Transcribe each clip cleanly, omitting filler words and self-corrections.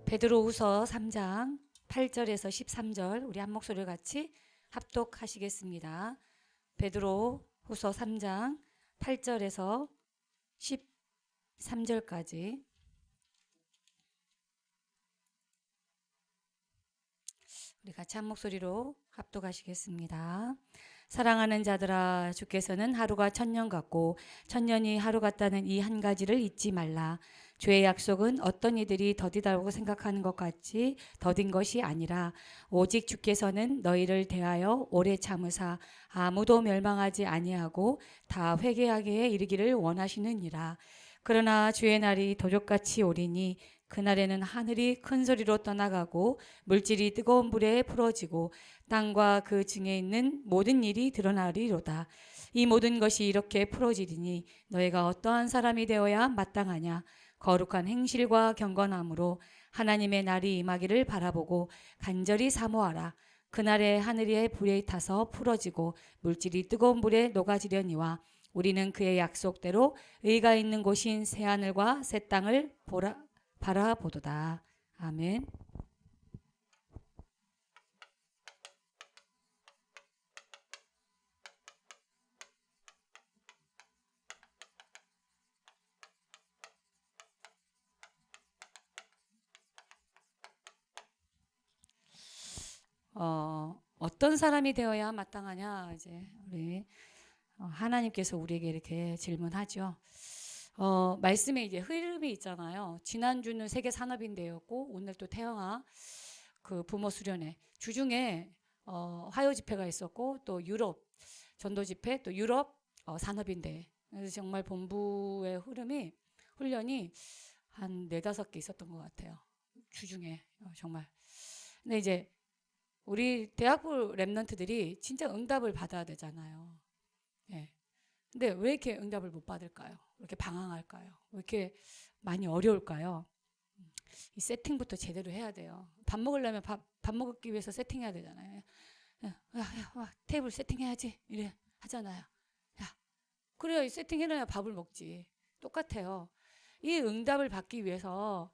베드로후서 3장 8절에서 13절 우리 한 목소리를 같이 합독하시겠습니다. 베드로후서 3장 8절에서 13절까지 우리 같이 한 목소리로 합독하시겠습니다. 사랑하는 자들아, 주께서는 하루가 천년 같고 천년이 하루 같다는 이 한 가지를 잊지 말라. 주의 약속은 어떤 이들이 더디다고 생각하는 것 같이 더딘 것이 아니라 오직 주께서는 너희를 대하여 오래 참으사 아무도 멸망하지 아니하고 다 회개하게 이르기를 원하시느니라. 그러나 주의 날이 도적같이 오리니 그날에는 하늘이 큰 소리로 떠나가고 물질이 뜨거운 불에 풀어지고 땅과 그 중에 있는 모든 일이 드러나리로다. 이 모든 것이 이렇게 풀어지리니 너희가 어떠한 사람이 되어야 마땅하냐. 거룩한 행실과 경건함으로 하나님의 날이 임하기를 바라보고 간절히 사모하라. 그날에 하늘이 불에 타서 풀어지고 물질이 뜨거운 불에 녹아지려니와 우리는 그의 약속대로 의가 있는 곳인 새하늘과 새 땅을 바라보도다. 아멘. 어떤 사람이 되어야 마땅하냐, 이제 우리 하나님께서 우리에게 이렇게 질문하죠. 말씀에 이제 흐름이 있잖아요. 지난주는 세계 산업인대였고 오늘 또 태영아 그 부모 수련회 주중에 화요 집회가 있었고 또 유럽 전도 집회 또 유럽 산업인대. 그래서 정말 본부의 훈련이 한 4-5개 있었던 것 같아요. 주중에 정말. 근데 이제 우리 대학부 랩런트들이 진짜 응답을 받아야 되잖아요. 예. 근데 왜 이렇게 응답을 못 받을까요? 왜 이렇게 방황할까요? 왜 이렇게 많이 어려울까요? 이 세팅부터 제대로 해야 돼요. 밥 먹으려면 밥 먹기 위해서 세팅해야 되잖아요. 야, 테이블 세팅해야지. 이래 하잖아요. 야, 그래야 이 세팅해놔야 밥을 먹지. 똑같아요. 이 응답을 받기 위해서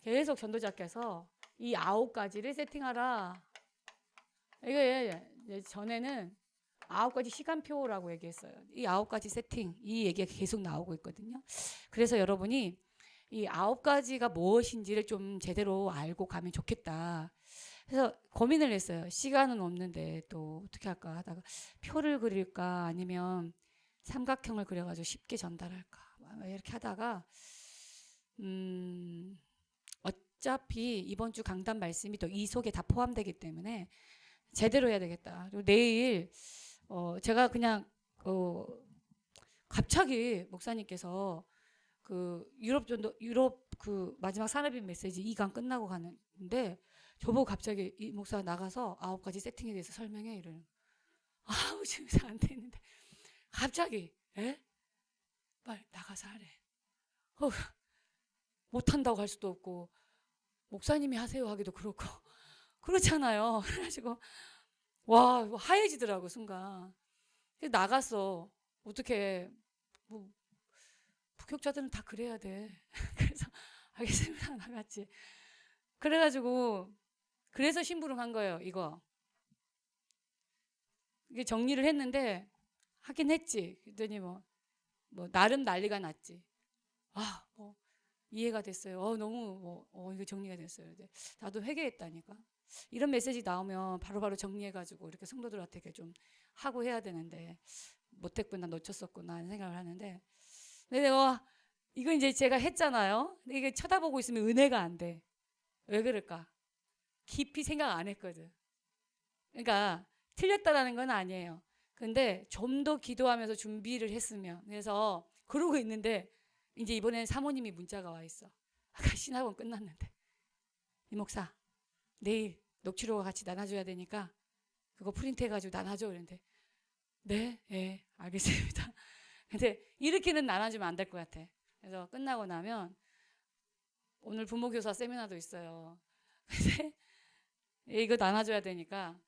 계속 전도자께서 이 9가지를 세팅하라. 이게 전에는 9가지 시간표라고 얘기했어요. 이 9가지 세팅, 이 얘기가 계속 나오고 있거든요. 그래서 여러분이 이 9가지가 무엇인지를 좀 제대로 알고 가면 좋겠다. 그래서 고민을 했어요. 시간은 없는데 또 어떻게 할까 하다가 표를 그릴까 아니면 삼각형을 그려가지고 쉽게 전달할까 이렇게 하다가 어차피 이번 주 강단 말씀이 또 이 속에 다 포함되기 때문에 제대로 해야 되겠다. 그리고 내일 제가 그냥 갑자기 목사님께서 그 유럽 그 마지막 산업인 메시지 2강 끝나고 가는데 저보고 갑자기 이 목사 나가서 9가지 세팅에 대해서 설명해 이러는. 아우 지금 안 되는데 갑자기 빨리 나가서 하래. 못한다고 할 수도 없고 목사님이 하세요 하기도 그렇고 그렇잖아요. 그래가지고 와 하얘지더라고 순간. 나갔어. 어떻게 뭐 부격자들은 다 그래야 돼. 그래서 알겠습니다 나갔지. 그래가지고 그래서 심부름 한 거예요. 이게 정리를 했는데 하긴 했지. 그랬더니 뭐 나름 난리가 났지. 뭐 이해가 됐어요. 너무 이거 정리가 됐어요. 이제 나도 회개했다니까. 이런 메시지 나오면 바로바로 정리해가지고 이렇게 성도들한테 좀 하고 해야 되는데 못했구나 놓쳤었구나 하는 생각을 하는데 근데 이거 이제 제가 했잖아요. 근데 이게 쳐다보고 있으면 은혜가 안 돼. 왜 그럴까? 깊이 생각 안 했거든. 그러니까 틀렸다라는 건 아니에요. 근데 좀 더 기도하면서 준비를 했으면 그래서 그러고 있는데 이제 이번엔 사모님이 문자가 와 있어. 아까 신학원 끝났는데 이 목사 내일 녹취록과 같이 나눠줘야 되니까 그거 프린트해가지고 나눠줘. 그랬는데 네, 예, 알겠습니다. 근데 이렇게는 나눠주면 안 될 것 같아. 그래서 끝나고 나면 오늘 부모교사 세미나도 있어요. 근데 이거 나눠줘야 되니까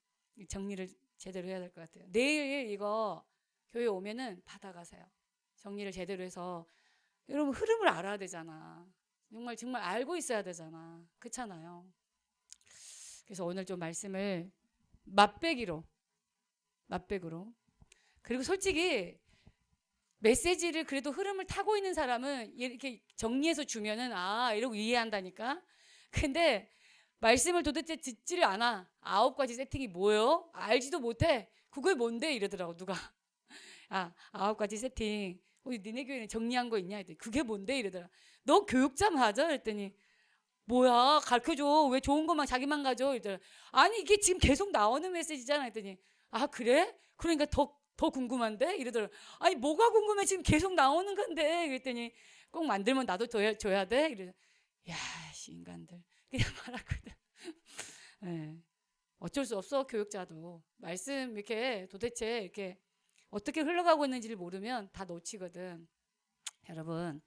정리를 제대로 해야 될 것 같아요. 내일 이거 교회 오면은 받아가세요. 정리를 제대로 해서 여러분 흐름을 알아야 되잖아. 정말 알고 있어야 되잖아. 그렇잖아요. 그래서 오늘 좀 말씀을 맛배기로 그리고 솔직히 메시지를 그래도 흐름을 타고 있는 사람은 이렇게 정리해서 주면은 이러고 이해한다니까. 근데 말씀을 도대체 듣지를 않아. 9가지 세팅이 뭐예요? 알지도 못해. 그게 뭔데? 이러더라고 누가. 9가지 세팅. 니네 교회는 정리한 거 있냐? 했더니 그게 뭔데? 이러더라. 너 교육자 맞아? 그랬더니 뭐야? 가르쳐줘. 왜 좋은 것만 자기만 가져? 이러더라. 아니 이게 지금 계속 나오는 메시지잖아. 했더니 그래? 그러니까 더 궁금한데? 이러더라. 아니 뭐가 궁금해? 지금 계속 나오는 건데. 그랬더니 꼭 만들면 나도 줘야 돼? 이러더라. 야, 인간들. 그냥 말하거든. 네. 어쩔 수 없어. 교육자도 말씀 이렇게 도대체 이렇게 어떻게 흘러가고 있는지를 모르면 다 놓치거든. 여러분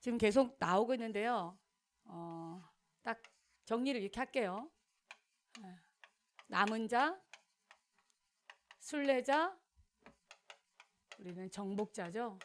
지금 계속 나오고 있는데요. 딱 정리를 이렇게 할게요. 남은 자, 순례자, 우리는 정복자죠.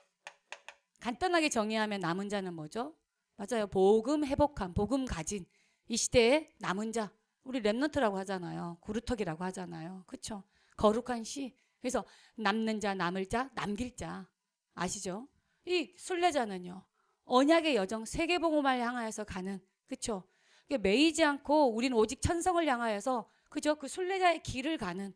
간단하게 정의하면 남은 자는 뭐죠? 맞아요. 복음 회복한, 복음 가진 이 시대의 남은 자. 우리 렘넌트라고 하잖아요. 구루터기라고 하잖아요. 그렇죠? 거룩한 씨. 그래서 남는 자, 남을 자, 남길 자. 아시죠? 이 순례자는요. 언약의 여정, 세계복음을 향하여서 가는, 그렇죠? 매이지 않고 우리는 오직 천성을 향하여서 그죠? 그 순례자의 길을 가는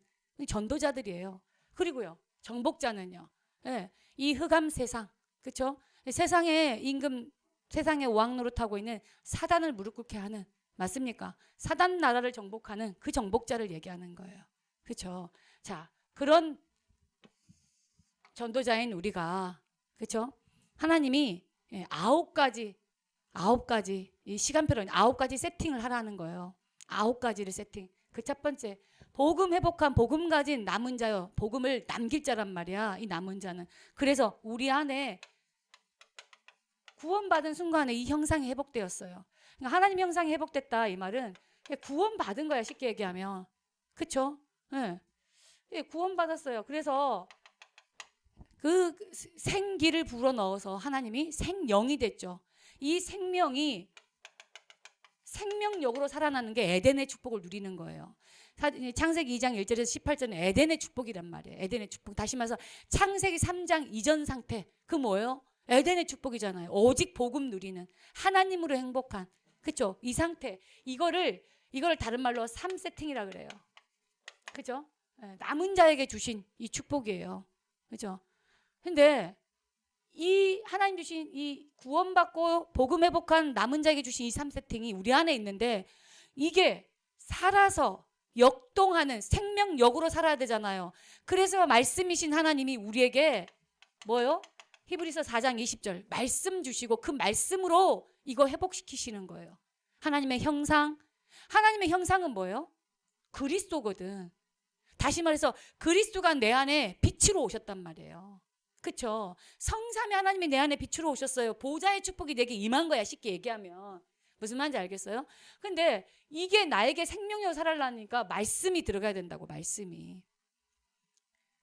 전도자들이에요. 그리고요. 정복자는요. 예, 이 흑암 세상, 그렇죠? 세상의 임금, 세상의 왕 노릇하고 있는 사단을 무릎 꿇게 하는, 맞습니까? 사단 나라를 정복하는 그 정복자를 얘기하는 거예요. 그렇죠? 자, 그런 전도자인 우리가, 그렇죠? 하나님이 9가지 이 시간표로 9가지 세팅을 하라는 거예요. 9가지를 세팅. 그 첫 번째, 복음 회복한, 복음 가진 남은 자요. 복음을 남길 자란 말이야. 이 남은 자는. 그래서 우리 안에 구원받은 순간에 이 형상이 회복되었어요. 그러니까 하나님 형상이 회복됐다 이 말은 구원받은 거야. 쉽게 얘기하면. 그쵸? 네. 구원받았어요. 그래서 그 생기를 불어넣어서 하나님이 생명이 됐죠. 이 생명이 생명력으로 살아나는 게 에덴의 축복을 누리는 거예요. 창세기 2장 1절에서 18절은 에덴의 축복이란 말이에요. 에덴의 축복. 다시 말해서 창세기 3장 이전 상태. 그 뭐예요? 에덴의 축복이잖아요. 오직 복음 누리는 하나님으로 행복한, 그렇죠? 이 상태. 이거를 다른 말로 3세팅이라 그래요. 그죠? 남은 자에게 주신 이 축복이에요. 그죠? 근데 이 하나님 주신 이 구원받고 복음 회복한 남은 자에게 주신 이 3세팅이 우리 안에 있는데 이게 살아서 역동하는 생명력으로 살아야 되잖아요. 그래서 말씀이신 하나님이 우리에게 뭐요? 히브리서 4장 20절 말씀 주시고 그 말씀으로 이거 회복시키시는 거예요. 하나님의 형상. 하나님의 형상은 뭐예요? 그리스도거든. 다시 말해서 그리스도가 내 안에 빛으로 오셨단 말이에요. 그렇죠? 성삼위 하나님이 내 안에 빛으로 오셨어요. 보좌의 축복이 내게 임한 거야. 쉽게 얘기하면. 무슨 말인지 알겠어요? 근데 이게 나에게 생명력을 살아나니까 말씀이 들어가야 된다고. 말씀이.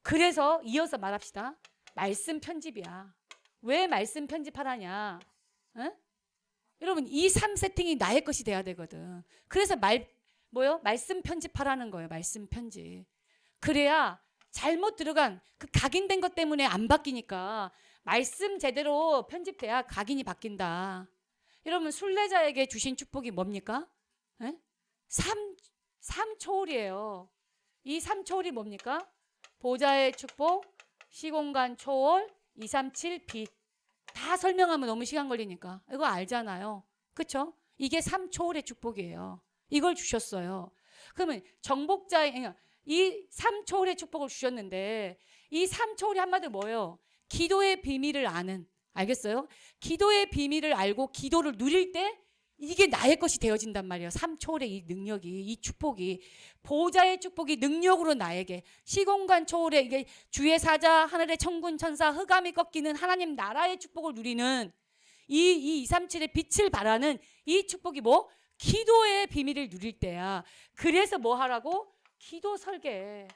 그래서 이어서 말합시다. 말씀 편집이야. 왜 말씀 편집하라냐? 에? 여러분 이 3세팅이 나의 것이 돼야 되거든. 그래서 말씀 편집하라는 거예요. 말씀 편집. 그래야 잘못 들어간 그 각인된 것 때문에 안 바뀌니까 말씀 제대로 편집돼야 각인이 바뀐다. 여러분 순례자에게 주신 축복이 뭡니까? 에? 3초월이에요. 이 3초월이 뭡니까? 보좌의 축복, 시공간 초월, 237 빛. 다 설명하면 너무 시간 걸리니까. 이거 알잖아요. 그렇죠? 이게 3초월의 축복이에요. 이걸 주셨어요. 그러면 정복자의 이 3초월의 축복을 주셨는데 이 3초월이 한마디로 뭐예요? 기도의 비밀을 아는. 알겠어요? 기도의 비밀을 알고 기도를 누릴 때 이게 나의 것이 되어진단 말이에요. 3초월의 이 능력이, 이 축복이, 보좌의 축복이 능력으로 나에게, 시공간 초월의 이게 주의 사자, 하늘의 천군 천사, 흑암이 꺾이는 하나님 나라의 축복을 누리는 이 237의 빛을 발하는 이 축복이 뭐? 기도의 비밀을 누릴 때야. 그래서 뭐 하라고? 기도 설계.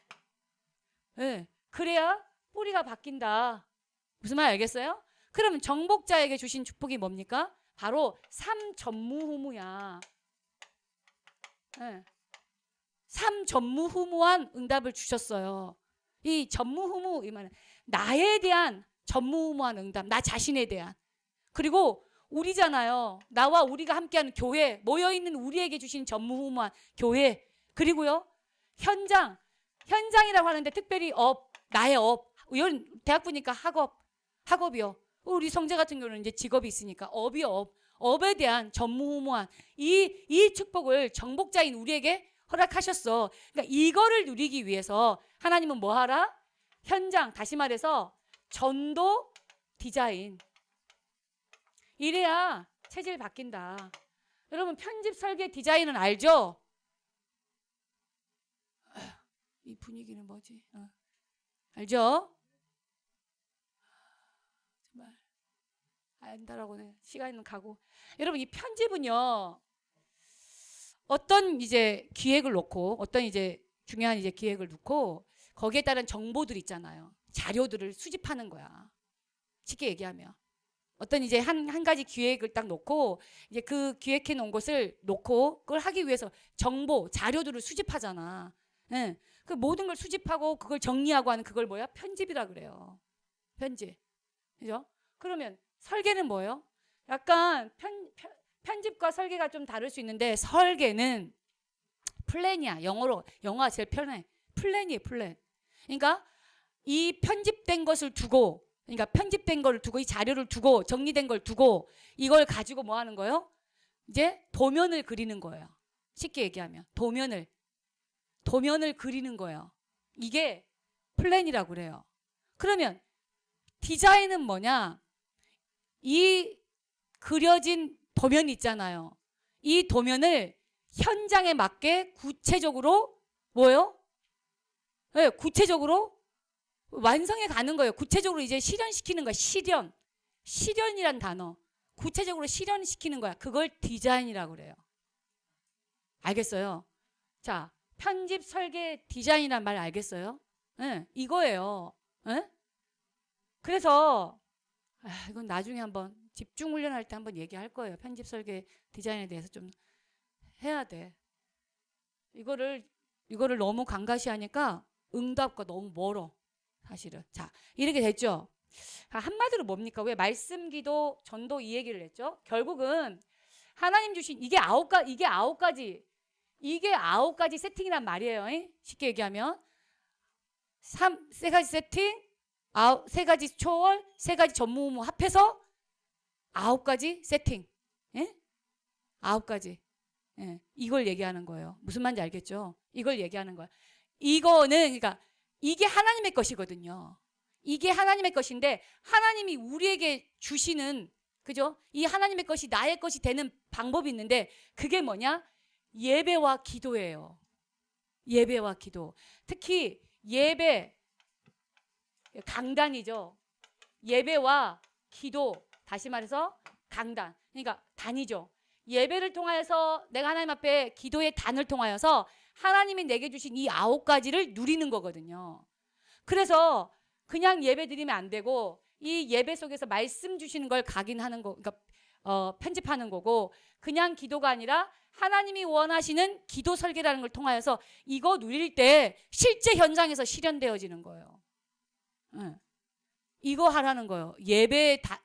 네. 그래야 뿌리가 바뀐다. 무슨 말 알겠어요? 그러면 정복자에게 주신 축복이 뭡니까? 바로 삼전무후무야. 네. 삼전무후무한 응답을 주셨어요. 이 전무후무, 이 말은 나에 대한 전무후무한 응답, 나 자신에 대한. 그리고 우리잖아요. 나와 우리가 함께하는 교회, 모여있는 우리에게 주신 전무후무한 교회. 그리고요, 현장이라고 하는데 특별히 나의 이런 대학 보니까 학업이요. 우리 성재 같은 경우는 이제 직업이 있으니까 업에 대한 전무후무한 이 축복을 정복자인 우리에게 허락하셨어. 그러니까 이거를 누리기 위해서 하나님은 뭐 하라? 현장, 다시 말해서 전도 디자인. 이래야 체질 바뀐다. 여러분 편집 설계 디자인은 알죠? 이 분위기는 뭐지? 알죠? 정말 안다라고는 시간은 가고. 여러분 이 편집은요. 어떤 이제 기획을 놓고 어떤 이제 중요한 이제 기획을 놓고 거기에 따른 정보들 있잖아요. 자료들을 수집하는 거야. 쉽게 얘기하면. 어떤 이제 한 가지 기획을 딱 놓고 이제 그 기획해 놓은 것을 놓고 그걸 하기 위해서 정보, 자료들을 수집하잖아. 예. 그 모든 걸 수집하고 그걸 정리하고 하는 그걸 뭐야? 편집이라 그래요. 편집. 그죠? 그러면 설계는 뭐예요? 약간 편집과 설계가 좀 다를 수 있는데 설계는 플랜이야. 영어가 제일 편해. 플랜이에요, 플랜. 그러니까 이 편집된 것을 두고, 그러니까 편집된 걸 두고 이 자료를 두고 정리된 걸 두고 이걸 가지고 뭐 하는 거예요? 이제 도면을 그리는 거예요. 쉽게 얘기하면 도면을 그리는 거예요. 이게 플랜이라고 그래요. 그러면 디자인은 뭐냐? 이 그려진 도면이 있잖아요. 이 도면을 현장에 맞게 구체적으로 뭐예요? 네, 구체적으로 완성해 가는 거예요. 구체적으로 이제 실현시키는 거야. 실현이란 단어. 구체적으로 실현시키는 거야. 그걸 디자인이라고 그래요. 알겠어요? 자, 편집, 설계, 디자인이란 말 알겠어요? 네, 이거예요. 네? 그래서 이건 나중에 한번 집중 훈련할 때 한번 얘기할 거예요. 편집, 설계, 디자인에 대해서 좀 해야 돼. 이거를 너무 강가시하니까 응답과 너무 멀어. 사실은. 자, 이렇게 됐죠. 한마디로 뭡니까? 왜 말씀, 기도, 전도 이 얘기를 했죠? 결국은 하나님 주신 이게 아홉 가지 세팅이란 말이에요. 쉽게 얘기하면 세 가지 세팅, 세 가지 초월, 세 가지 전무후무 합해서 9가지 세팅. 예? 9가지. 예, 이걸 얘기하는 거예요. 무슨 말인지 알겠죠? 이걸 얘기하는 거야. 이거는 그러니까 이게 하나님의 것이거든요. 이게 하나님의 것인데 하나님이 우리에게 주시는, 그죠? 이 하나님의 것이 나의 것이 되는 방법이 있는데 그게 뭐냐? 예배와 기도예요. 예배와 기도. 특히 예배, 강단이죠. 예배와 기도, 다시 말해서 강단. 그러니까 단이죠. 예배를 통하여서 내가 하나님 앞에 기도의 단을 통하여서 하나님이 내게 주신 이 9가지를 누리는 거거든요. 그래서 그냥 예배 드리면 안 되고 이 예배 속에서 말씀 주시는 걸 각인하는 거, 그러니까 편집하는 거고, 그냥 기도가 아니라 하나님이 원하시는 기도 설계라는 걸 통하여서 이거 누릴 때 실제 현장에서 실현되어지는 거예요. 이거 하라는 거예요.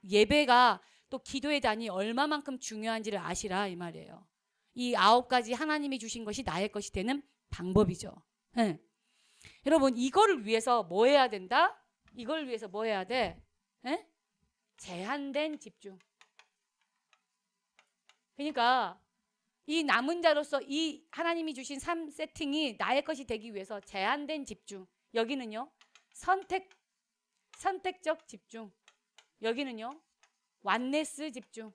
예배가 또 기도의 단이 얼마만큼 중요한지를 아시라 이 말이에요. 이 9가지 하나님이 주신 것이 나의 것이 되는 방법이죠. 여러분 이거를 위해서 뭐 해야 된다? 이걸 위해서 뭐 해야 돼? 제한된 집중. 그러니까 이 남은 자로서 이 하나님이 주신 3세팅이 나의 것이 되기 위해서 제한된 집중. 여기는요. 선택적 집중. 여기는요. 완네스 집중.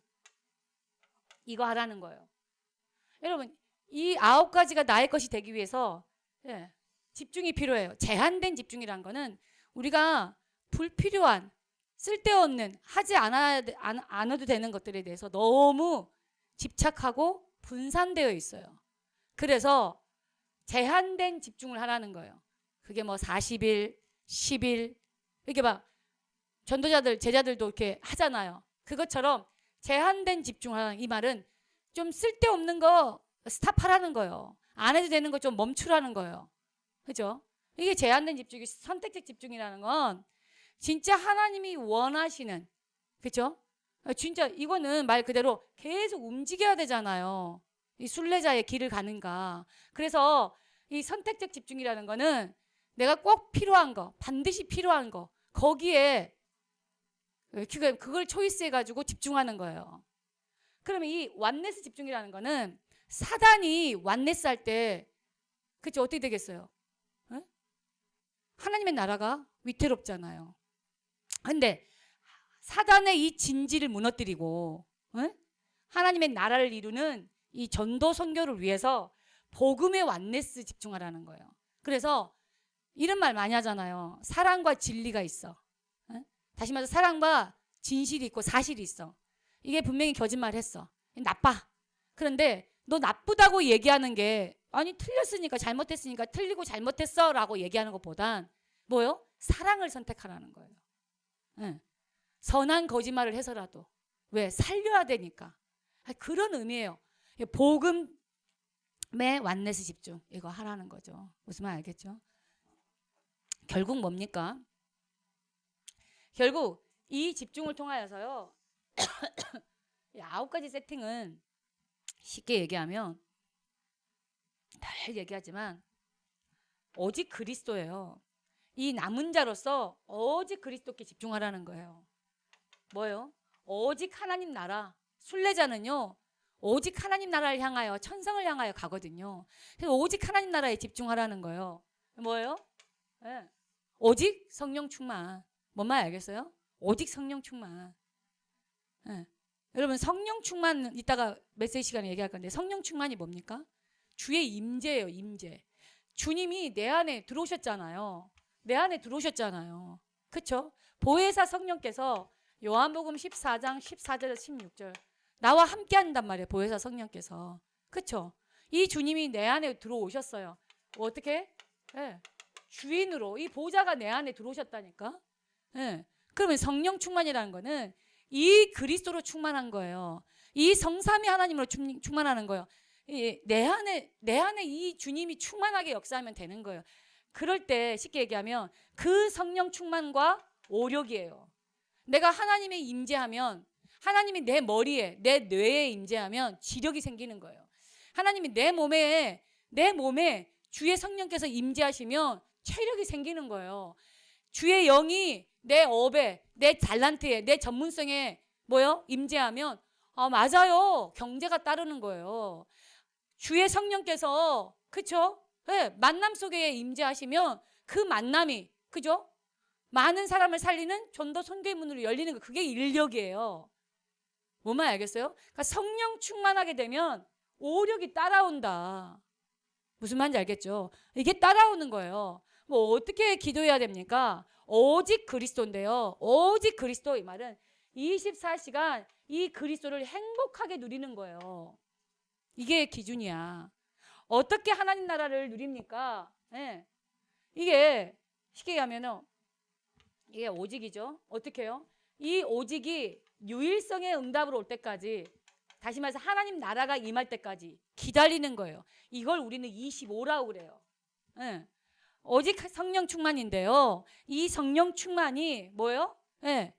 이거 하라는 거예요. 여러분 이 9가지가 나의 것이 되기 위해서 집중이 필요해요. 제한된 집중이란 거는 우리가 불필요한 쓸데없는 하지 않아도 되는 것들에 대해서 너무 집착하고 분산되어 있어요. 그래서 제한된 집중을 하라는 거예요. 그게 뭐 40일, 10일 이렇게 막 전도자들, 제자들도 이렇게 하잖아요. 그것처럼 제한된 집중하라는 이 말은 좀 쓸데없는 거 스탑하라는 거예요. 안 해도 되는 거 좀 멈추라는 거예요. 그죠? 이게 제한된 집중이 선택적 집중이라는 건 진짜 하나님이 원하시는, 그죠? 진짜 이거는 말 그대로 계속 움직여야 되잖아요. 이 순례자의 길을 가는가. 그래서 이 선택적 집중이라는 거는 내가 꼭 필요한 거, 반드시 필요한 거, 거기에 그걸 초이스해 가지고 집중하는 거예요. 그러면 이 완네스 집중이라는 거는 사단이 완네스 할 때, 그쵸, 어떻게 되겠어요? 에? 하나님의 나라가 위태롭잖아요. 근데 사단의 이 진지를 무너뜨리고 하나님의 나라를 이루는 이 전도 선교를 위해서 복음의 완네스 집중하라는 거예요. 그래서 이런 말 많이 하잖아요. 사랑과 진리가 있어. 다시 말해서 사랑과 진실이 있고 사실이 있어. 이게 분명히 거짓말을 했어. 나빠. 그런데 너 나쁘다고 얘기하는 게 아니 틀렸으니까 잘못했으니까 틀리고 잘못했어 라고 얘기하는 것보단 뭐요? 사랑을 선택하라는 거예요. 선한 거짓말을 해서라도 왜? 살려야 되니까. 그런 의미예요. 복음의 완네스 집중 이거 하라는 거죠. 무슨 말 알겠죠? 결국 뭡니까? 결국 이 집중을 통하여서요 9가지 세팅은 쉽게 얘기하면 늘 얘기하지만 오직 그리스도예요. 이 남은 자로서 오직 그리스도께 집중하라는 거예요. 뭐예요? 오직 하나님 나라. 순례자는요 오직 하나님 나라를 향하여 천성을 향하여 가거든요. 그래서 오직 하나님 나라에 집중하라는 거예요. 뭐예요? 네. 오직 성령 충만. 뭔 말 알겠어요? 오직 성령 충만. 네. 여러분 성령 충만 이따가 메시지 시간에 얘기할 건데 성령 충만이 뭡니까? 주의 임재예요. 임재. 주님이 내 안에 들어오셨잖아요. 내 안에 들어오셨잖아요. 그쵸? 보혜사 성령께서 요한복음 14장 14절에서 16절 나와 함께 한단 말이에요. 보혜사 성령께서. 그쵸? 이 주님이 내 안에 들어오셨어요. 어떻게? 네. 주인으로 이 보좌가 내 안에 들어오셨다니까. 네. 그러면 성령 충만이라는 거는 이 그리스도로 충만한 거예요. 이 성삼위 하나님으로 충만하는 거예요. 내 안에 이 주님이 충만하게 역사하면 되는 거예요. 그럴 때 쉽게 얘기하면 그 성령 충만과 오력이에요. 내가 하나님의 임재하면 하나님이 내 머리에 내 뇌에 임재하면 지력이 생기는 거예요. 하나님이 내 몸에 주의 성령께서 임재하시면 체력이 생기는 거예요. 주의 영이 내 업에 내 달란트에 내 전문성에 뭐요? 임재하면 맞아요. 경제가 따르는 거예요. 주의 성령께서 그쵸? 네, 만남 속에 임재하시면 그 만남이 그죠? 많은 사람을 살리는 전도 선교의 문으로 열리는 거 그게 인력이에요. 뭐만 알겠어요? 그러니까 성령 충만하게 되면 오력이 따라온다. 무슨 말인지 알겠죠? 이게 따라오는 거예요. 뭐 어떻게 기도해야 됩니까? 오직 그리스도인데요. 오직 그리스도 이 말은 24시간 이 그리스도를 행복하게 누리는 거예요. 이게 기준이야. 어떻게 하나님 나라를 누립니까? 네. 이게 쉽게 얘기하면은 이게 오직이죠. 어떻게 해요? 이 오직이 유일성의 응답으로 올 때까지 다시 말해서 하나님 나라가 임할 때까지 기다리는 거예요. 이걸 우리는 25라고 그래요. 네. 오직 성령 충만인데요. 이 성령 충만이 뭐예요? 네.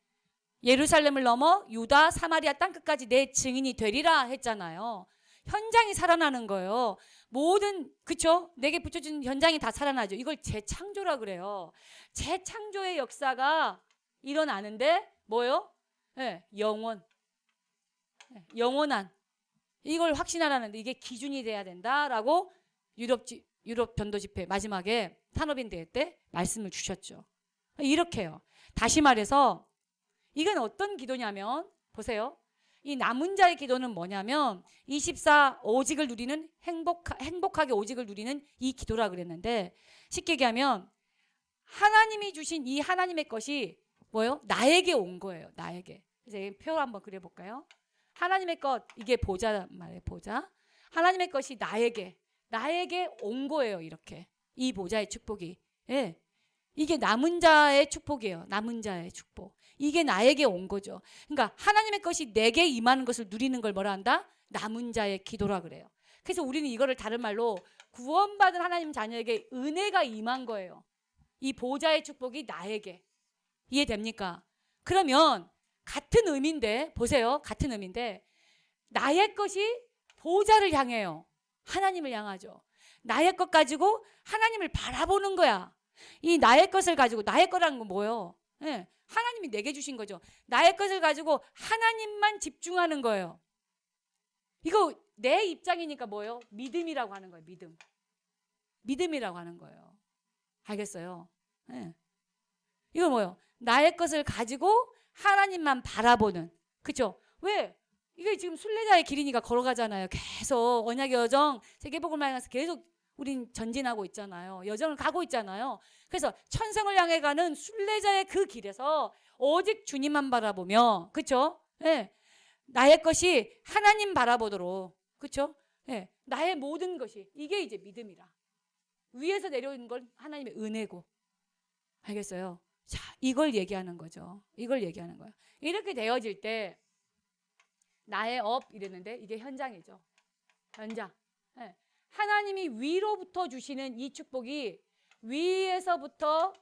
예루살렘을 넘어 유다 사마리아 땅끝까지 내 증인이 되리라 했잖아요. 현장이 살아나는 거예요. 모든 그쵸? 내게 붙여준 현장이 다 살아나죠. 이걸 재창조라 그래요. 재창조의 역사가 일어나는데 뭐요? 네, 영원한 이걸 확신하라는데 이게 기준이 돼야 된다라고 유럽 전도 집회 마지막에 산업인 대회 때 말씀을 주셨죠. 이렇게요. 다시 말해서 이건 어떤 기도냐면 보세요. 이 남은 자의 기도는 뭐냐면 24 오직을 누리는 행복하게 오직을 누리는 이 기도라 그랬는데 쉽게 얘기하면 하나님이 주신 이 하나님의 것이 뭐예요? 나에게 온 거예요. 나에게. 이제 표 한번 그려볼까요? 하나님의 것 이게 보좌 말이에요. 보좌. 하나님의 것이 나에게 온 거예요. 이렇게 이 보좌의 축복이. 예. 이게 남은 자의 축복이에요. 남은 자의 축복. 이게 나에게 온 거죠. 그러니까 하나님의 것이 내게 임하는 것을 누리는 걸 뭐라 한다? 남은 자의 기도라 그래요. 그래서 우리는 이거를 다른 말로 구원받은 하나님 자녀에게 은혜가 임한 거예요. 이 보좌의 축복이 나에게. 이해됩니까? 그러면 같은 의미인데 보세요. 같은 의미인데 나의 것이 보좌를 향해요. 하나님을 향하죠. 나의 것 가지고 하나님을 바라보는 거야. 이 나의 것을 가지고 나의 거라는 건 뭐예요? 네, 하나님이 내게 주신 거죠. 나의 것을 가지고 하나님만 집중하는 거예요. 이거 내 입장이니까 뭐예요? 믿음이라고 하는 거예요. 믿음. 믿음이라고 하는 거예요. 알겠어요? 네. 이거 뭐예요? 나의 것을 가지고 하나님만 바라보는. 그렇죠? 왜? 이게 지금 순례자의 길이니까 걸어가잖아요. 계속 언약의 여정, 세계복음을 향해서 계속 우린 전진하고 있잖아요. 여정을 가고 있잖아요. 그래서 천성을 향해 가는 순례자의 그 길에서 오직 주님만 바라보며, 그렇죠? 예. 나의 것이 하나님 바라보도록, 그렇죠? 예. 나의 모든 것이 이게 이제 믿음이라. 위에서 내려오는 건 하나님의 은혜고, 알겠어요? 자, 이걸 얘기하는 거죠. 이걸 얘기하는 거예요. 이렇게 되어질 때 나의 업 이랬는데 이게 현장이죠. 현장. 예. 하나님이 위로부터 주시는 이 축복이 위에서부터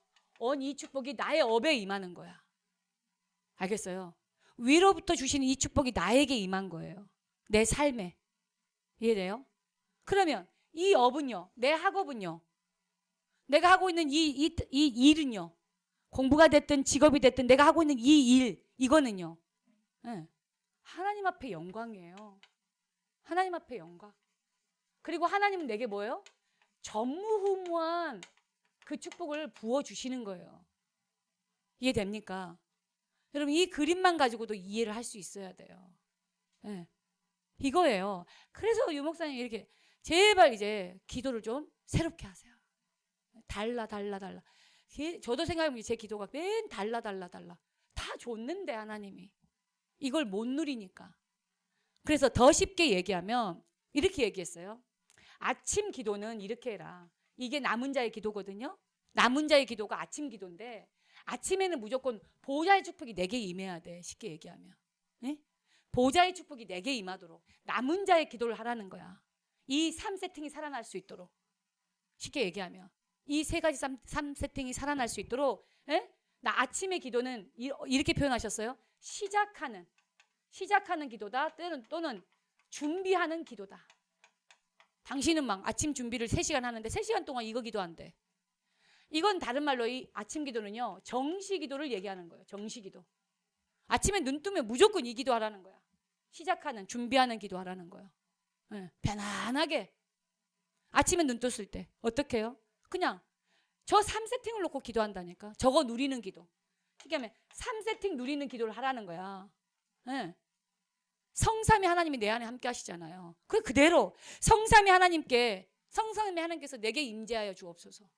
온 이 축복이 나의 업에 임하는 거야. 알겠어요? 위로부터 주시는 이 축복이 나에게 임한 거예요. 내 삶에. 이해돼요? 그러면 이 업은요. 내 학업은요. 내가 하고 있는 이 일은요. 공부가 됐든 직업이 됐든 내가 하고 있는 이 일 이거는요. 네. 하나님 앞에 영광이에요. 하나님 앞에 영광. 그리고 하나님은 내게 뭐예요? 전무후무한 그 축복을 부어주시는 거예요. 이해됩니까? 여러분 이 그림만 가지고도 이해를 할 수 있어야 돼요. 네. 이거예요. 그래서 유 목사님 이렇게 제발 이제 기도를 좀 새롭게 하세요. 달라. 저도 생각해보면 제 기도가 맨 달라. 다 줬는데 하나님이. 이걸 못 누리니까. 그래서 더 쉽게 얘기하면 이렇게 얘기했어요. 아침 기도는 이렇게 해라. 이게 남은 자의 기도거든요. 남은 자의 기도가 아침 기도인데 아침에는 무조건 보좌의 축복이 내게 임해야 돼. 쉽게 얘기하면. 네? 보좌의 축복이 내게 임하도록 남은 자의 기도를 하라는 거야. 이 3세팅이 살아날 수 있도록. 쉽게 얘기하면. 이 세 가지 3세팅이 살아날 수 있도록 나 아침의 기도는 이렇게 표현하셨어요. 시작하는 기도다 또는 준비하는 기도다. 당신은 막 아침 준비를 3시간 하는데 3시간 동안 이거 기도한대. 이건 다른 말로 이 아침 기도는요. 정시 기도를 얘기하는 거예요. 정시 기도. 아침에 눈 뜨면 무조건 이 기도하라는 거야. 준비하는 기도하라는 거예요. 네, 편안하게. 아침에 눈 떴을 때 어떻게 해요? 그냥 저 3세팅을 놓고 기도한다니까. 저거 누리는 기도. 그러니까 3세팅 누리는 기도를 하라는 거야. 네. 성삼위 하나님이 내 안에 함께 하시잖아요. 그대로 성삼위 하나님께서 내게 임재하여 주옵소서.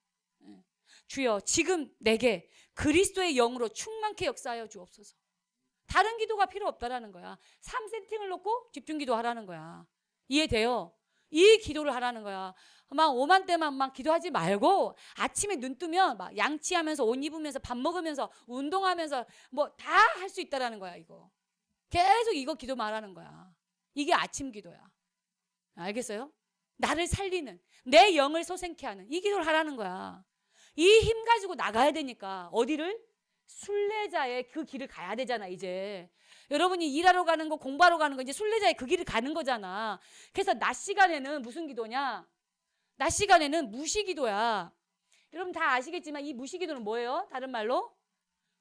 네. 주여 지금 내게 그리스도의 영으로 충만케 역사하여 주옵소서. 다른 기도가 필요 없다라는 거야. 3세팅을 놓고 집중 기도하라는 거야. 이해돼요? 이 기도를 하라는 거야. 막 오만 때만 막 기도하지 말고 아침에 눈 뜨면 막 양치하면서 옷 입으면서 밥 먹으면서 운동하면서 뭐 다 할 수 있다라는 거야. 이거 계속 이거 기도 말하는 거야. 이게 아침 기도야. 알겠어요? 나를 살리는 내 영을 솟생케 하는 이 기도를 하라는 거야. 이 힘 가지고 나가야 되니까 어디를? 순례자의 그 길을 가야 되잖아. 이제 여러분이 일하러 가는 거 공부하러 가는 거 이제 순례자의 그 길을 가는 거잖아. 그래서 낮 시간에는 무슨 기도냐? 낮 시간에는 무시기도야. 여러분 다 아시겠지만 이 무시기도는 뭐예요? 다른 말로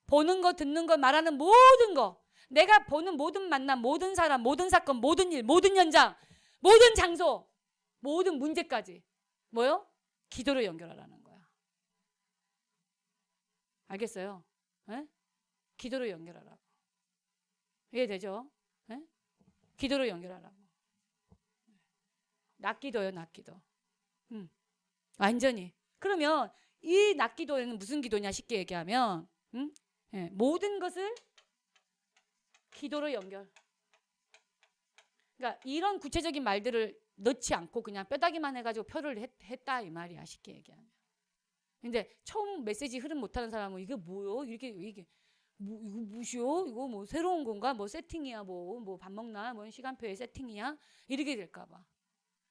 보는 거 듣는 거 말하는 모든 거 내가 보는 모든 만남 모든 사람 모든 사건 모든 일 모든 현장 모든 장소 모든 문제까지 뭐요? 기도로 연결하라는 거야. 알겠어요? 에? 기도로 연결하라고. 이해되죠? 에? 기도로 연결하라고. 낮기도요, 낮기도. 완전히. 그러면 이 낮기도에는 무슨 기도냐 쉽게 얘기하면 예, 모든 것을 기도로 연결. 그러니까 이런 구체적인 말들을 넣지 않고 그냥 뼈다귀만 해가지고 표를 했다 이 말이야 쉽게 얘기하면. 근데 처음 메시지 흐름 못하는 사람은 이게 뭐요? 이게 뭐 이거 무시요? 이거 뭐 새로운 건가? 뭐 세팅이야? 뭐 밥 먹나? 뭐 시간표의 세팅이야? 이렇게 될까봐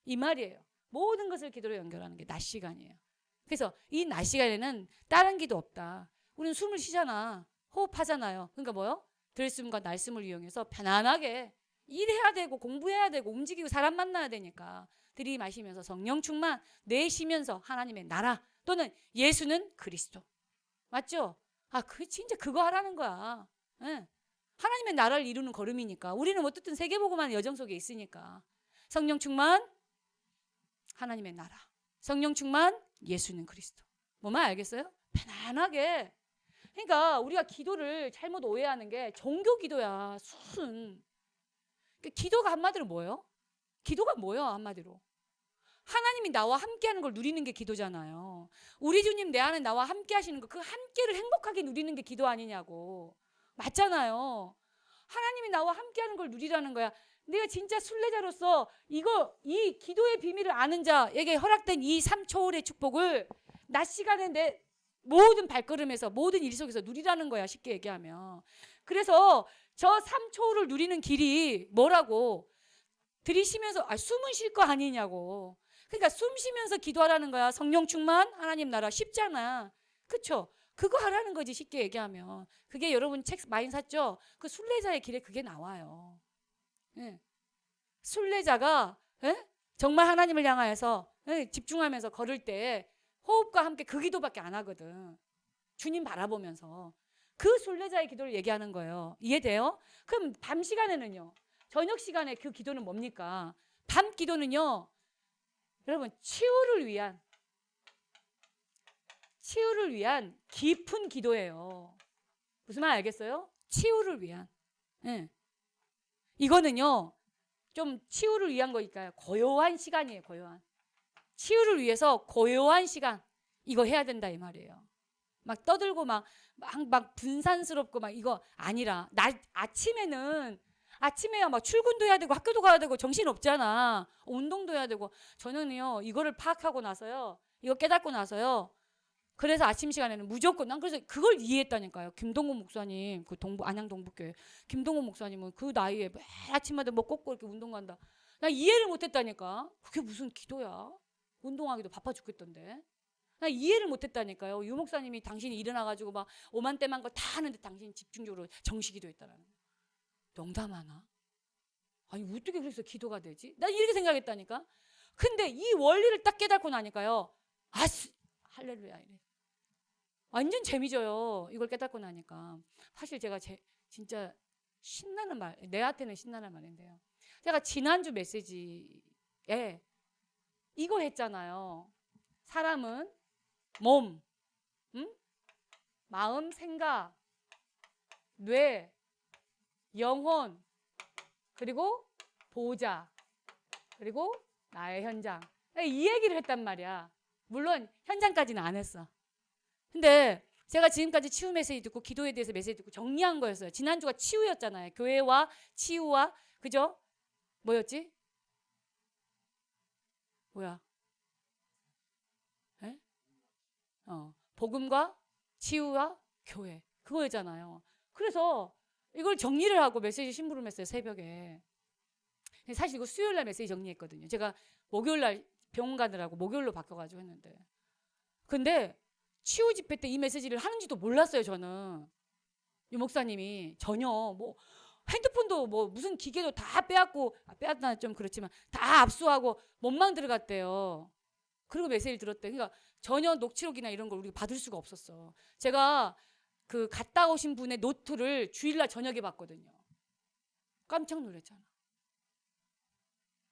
이 말이에요. 모든 것을 기도로 연결하는 게 낮 시간이에요. 그래서 이 낮 시간에는 다른 기도 없다. 우리는 숨을 쉬잖아. 호흡하잖아요. 그러니까 뭐요? 들숨과 날숨을 이용해서 편안하게 일해야 되고 공부해야 되고 움직이고 사람 만나야 되니까 들이마시면서 성령 충만, 내쉬면서 하나님의 나라 또는 예수는 그리스도. 맞죠? 아, 진짜 그거 하라는 거야. 예. 하나님의 나라를 이루는 걸음이니까. 우리는 어쨌든 세계복음하는 여정 속에 있으니까. 성령 충만, 하나님의 나라. 성령 충만, 예수는 그리스도. 뭐만 알겠어요? 편안하게. 그러니까 우리가 기도를 잘못 오해하는 게 종교 기도야. 순. 기도가 한마디로 뭐예요? 기도가 뭐예요? 한마디로. 하나님이 나와 함께하는 걸 누리는 게 기도잖아요. 우리 주님 내 안에 나와 함께 하시는 거, 그 함께를 행복하게 누리는 게 기도 아니냐고. 맞잖아요. 하나님이 나와 함께하는 걸 누리라는 거야. 내가 진짜 순례자로서 이 기도의 비밀을 아는 자에게 허락된 이 3초월의 축복을 낮 시간에 내 모든 발걸음에서 모든 일 속에서 누리라는 거야. 쉽게 얘기하면. 그래서 저 3초월을 누리는 길이 뭐라고? 들이쉬면서 숨은 쉴 거 아니냐고. 그러니까 숨 쉬면서 기도하라는 거야. 성령 충만, 하나님 나라. 쉽잖아. 그쵸? 그거 하라는 거지, 쉽게 얘기하면. 그게 여러분 책 많이 샀죠? 그 순례자의 길에 그게 나와요. 예. 순례자가 정말 하나님을 향하여서 집중하면서 걸을 때 호흡과 함께 그 기도밖에 안 하거든. 주님 바라보면서. 그 순례자의 기도를 얘기하는 거예요. 이해돼요? 그럼 밤 시간에는요. 저녁 시간에 그 기도는 뭡니까? 밤 기도는요. 여러분 치유를 위한 깊은 기도예요. 무슨 말 알겠어요? 치유를 위한. 네. 이거는요. 좀 치유를 위한 거니까요. 고요한 시간이에요. 고요한. 치유를 위해서 고요한 시간. 이거 해야 된다 이 말이에요. 막 떠들고 막 분산스럽고 막 이거 아니라 아침에야 막 출근도 해야 되고 학교도 가야 되고 정신 없잖아. 운동도 해야 되고. 저는요 이거를 파악하고 나서요. 이거 깨닫고 나서요. 그래서 아침 시간에는 무조건 난 그래서 그걸 이해했다니까요. 김동훈 목사님 그 안양 동북교회 김동훈 목사님은 그 나이에 매일 아침마다 뭐 꽂고 이렇게 운동 간다. 나 이해를 못했다니까. 그게 무슨 기도야? 운동하기도 바빠 죽겠던데. 나 이해를 못했다니까요. 유 목사님이 당신이 일어나가지고 막 오만때만 거 다 하는데 당신이 집중적으로 정식기도 했다라는 거. 농담하나? 아니 어떻게 그래서 기도가 되지? 난 이렇게 생각했다니까. 근데 이 원리를 딱 깨닫고 나니까요. 할렐루야 이래. 완전 재미져요. 이걸 깨닫고 나니까. 사실 제가 진짜 신나는 말, 내한테는 신나는 말인데요. 제가 지난주 메시지에 이거 했잖아요. 사람은 몸, 마음, 생각, 뇌, 영혼, 그리고 보호자, 그리고 나의 현장. 이 얘기를 했단 말이야. 물론 현장까지는 안 했어. 근데 제가 지금까지 치유 메시지 듣고 기도에 대해서 메시지 듣고 정리한 거였어요. 지난주가 치유였잖아요. 교회와 치유와 그죠? 뭐였지? 뭐야? 에? 복음과 치유와 교회 그거였잖아요. 그래서 이걸 정리를 하고 메시지 심부름 했어요. 새벽에. 사실 이거 수요일날 메시지 정리했거든요. 제가 목요일날 병원 가느라고 목요일로 바꿔가지고 했는데 근데 치유 집회 때 이 메시지를 하는지도 몰랐어요. 저는 유 목사님이 전혀 뭐 핸드폰도 뭐 무슨 기계도 다 빼앗나 좀 그렇지만 다 압수하고 몸만 들어갔대요. 그리고 메시지를 들었대. 그러니까 전혀 녹취록이나 이런 걸 우리가 받을 수가 없었어. 제가 그 갔다 오신 분의 노트를 주일날 저녁에 봤거든요. 깜짝 놀랐잖아.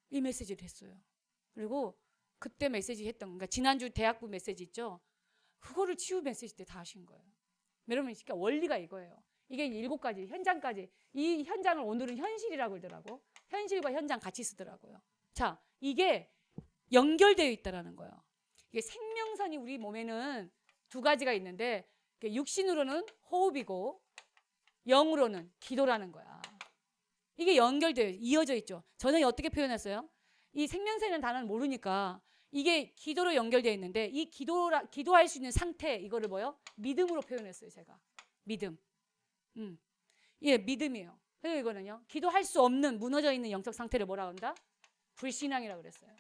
이 메시지를 했어요. 그리고 그때 메시지 했던 그러니까 지난주 대학부 메시지 있죠. 그거를 치유 메시지 때 다 하신 거예요. 여러분 그러니까 원리가 이거예요. 이게 7가지 현장까지 이 현장을 오늘은 현실이라고 그러더라고. 현실과 현장 같이 쓰더라고요. 자 이게 연결되어 있다라는 거예요. 이게 생명선이 우리 몸에는 2가지가 있는데 육신으로는 호흡이고 영으로는 기도라는 거야. 이게 연결되어 이어져 있죠. 저는 어떻게 표현했어요? 이 생명선이라는 단어를 모르니까 이게 기도로 연결되어 있는데 이 기도할 수 있는 상태 이거를 뭐요? 믿음으로 표현했어요. 제가 믿음. 예, 믿음이에요. 그리고 이거는요. 기도할 수 없는 무너져 있는 영적 상태를 뭐라 한다? 불신앙이라고 그랬어요.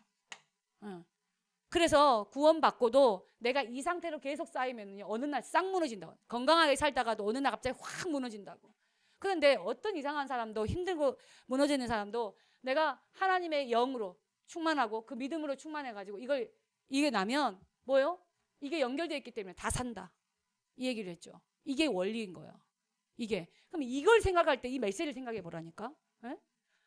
그래서 구원받고도 내가 이 상태로 계속 쌓이면요 어느 날 싹 무너진다고. 건강하게 살다가도 어느 날 갑자기 확 무너진다고. 그런데 어떤 이상한 사람도 힘들고 무너지는 사람도 내가 하나님의 영으로 충만하고 그 믿음으로 충만해가지고 이게 나면 뭐요? 이게 연결되어 있기 때문에 다 산다. 이 얘기를 했죠. 이게 원리인 거예요. 이게. 그럼 이걸 생각할 때 이 메시지를 생각해 보라니까. 에?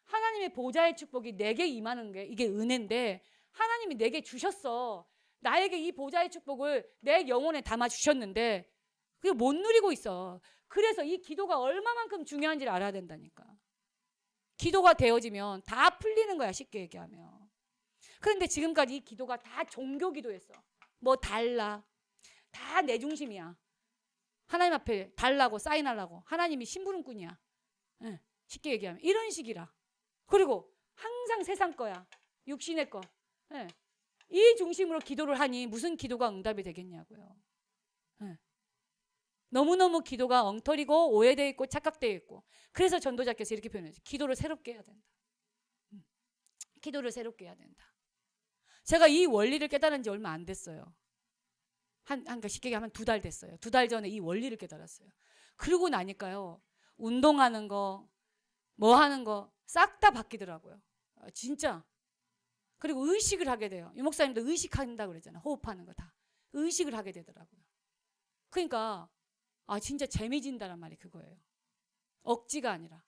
하나님의 보좌의 축복이 내게 임하는 게 이게 은혜인데 하나님이 내게 주셨어. 나에게 이 보좌의 축복을 내 영혼에 담아 주셨는데 그게 못 누리고 있어. 그래서 이 기도가 얼마만큼 중요한지를 알아야 된다니까. 기도가 되어지면 다 풀리는 거야. 쉽게 얘기하면. 그런데 지금까지 이 기도가 다 종교 기도였어. 뭐 달라. 다 내 중심이야. 하나님 앞에 달라고 사인하려고. 하나님이 심부름꾼이야. 네, 쉽게 얘기하면. 이런 식이라. 그리고 항상 세상 거야. 육신의 거. 네. 이 중심으로 기도를 하니 무슨 기도가 응답이 되겠냐고요. 네. 너무너무 기도가 엉터리고 오해되어 있고 착각되어 있고. 그래서 전도자께서 이렇게 표현했어요. 기도를 새롭게 해야 된다. 기도를 새롭게 해야 된다. 제가 이 원리를 깨달은 지 얼마 안 됐어요. 그러니까 쉽게 얘기하면 2달 됐어요. 2달 전에 이 원리를 깨달았어요. 그러고 나니까요. 운동하는 거, 뭐 하는 거 싹 다 바뀌더라고요. 진짜. 그리고 의식을 하게 돼요. 유 목사님도 의식한다고 그랬잖아요. 호흡하는 거 다. 의식을 하게 되더라고요. 그러니까 진짜 재미진다란 말이 그거예요. 억지가 아니라.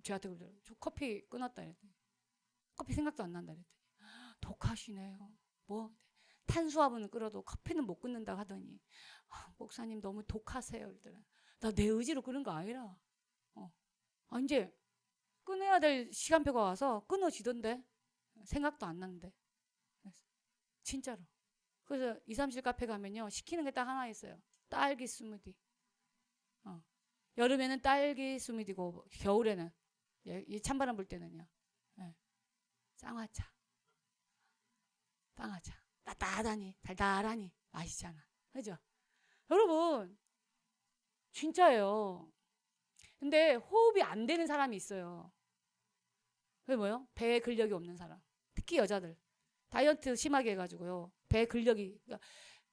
저한테 그러더라고요. 저 커피 끊었다 그랬더니 커피 생각도 안 난다 그랬더니 독하시네요. 뭐 탄수화물은 끊어도 커피는 못 끊는다고 하더니 목사님 너무 독하세요. 나 내 의지로 끊은 거 아니라 이제 끊어야 될 시간표가 와서 끊어지던데 생각도 안 나는데 진짜로. 그래서 237 카페 가면요 시키는 게 딱 하나 있어요. 딸기 스무디. 여름에는 딸기 스무디고 겨울에는 이 찬바람 불 때는요 쌍화차. 쌍화차. 따뜻하니 달달하니 맛있잖아. 그죠? 여러분 진짜예요. 근데 호흡이 안 되는 사람이 있어요. 그게 뭐예요? 배에 근력이 없는 사람. 특히 여자들. 다이어트 심하게 해가지고요. 배에 근력이 그러니까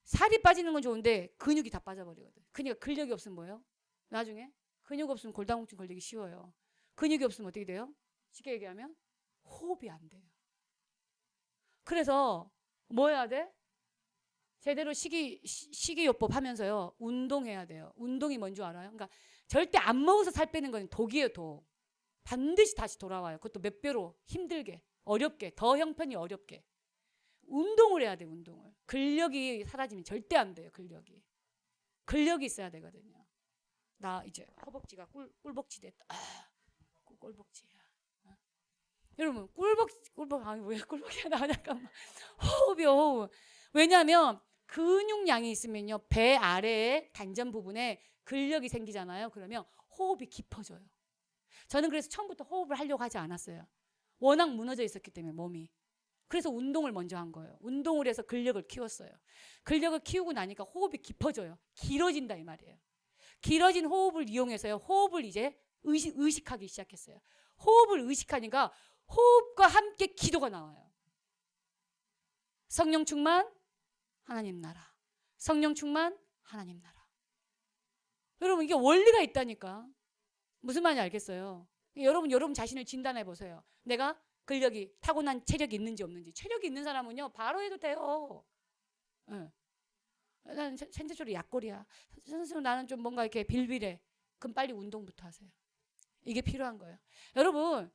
살이 빠지는 건 좋은데 근육이 다 빠져버리거든. 그러니까 근력이 없으면 뭐예요? 나중에 근육 없으면 골다공증 걸리기 쉬워요. 근육이 없으면 어떻게 돼요? 쉽게 얘기하면 호흡이 안 돼요. 그래서 뭐 해야 돼? 제대로 식이요법 하면서요. 운동해야 돼요. 운동이 뭔지 알아요? 그러니까 절대 안 먹어서 살 빼는 건 독이에요, 독. 반드시 다시 돌아와요. 그것도 몇 배로 힘들게, 어렵게, 더 형편이 어렵게. 운동을 해야 돼, 운동을. 근력이 사라지면 절대 안 돼요, 근력이. 근력이 있어야 되거든요. 나 이제 허벅지가 꿀벅지 됐다. 꿀벅지야. 여러분, 왜 꿀벅지가 나와? 잠깐만. 호흡이요, 호흡. 왜냐하면 근육량이 있으면요, 배 아래에 단전 부분에 근력이 생기잖아요. 그러면 호흡이 깊어져요. 저는 그래서 처음부터 호흡을 하려고 하지 않았어요. 워낙 무너져 있었기 때문에 몸이. 그래서 운동을 먼저 한 거예요. 운동을 해서 근력을 키웠어요. 근력을 키우고 나니까 호흡이 깊어져요. 길어진다 이 말이에요. 길어진 호흡을 이용해서요. 호흡을 이제 의식하기 시작했어요. 호흡을 의식하니까 호흡과 함께 기도가 나와요. 성령 충만, 하나님 나라. 성령 충만, 하나님 나라. 여러분 이게 원리가 있다니까. 무슨 말인지 알겠어요? 여러분 자신을 진단해 보세요. 내가 근력이 타고난 체력이 있는지 없는지. 체력이 있는 사람은요 바로 해도 돼요. 네. 나는 생체적으로 약골이야. 선생님 나는 좀 뭔가 이렇게 빌빌해. 그럼 빨리 운동부터 하세요. 이게 필요한 거예요. 여러분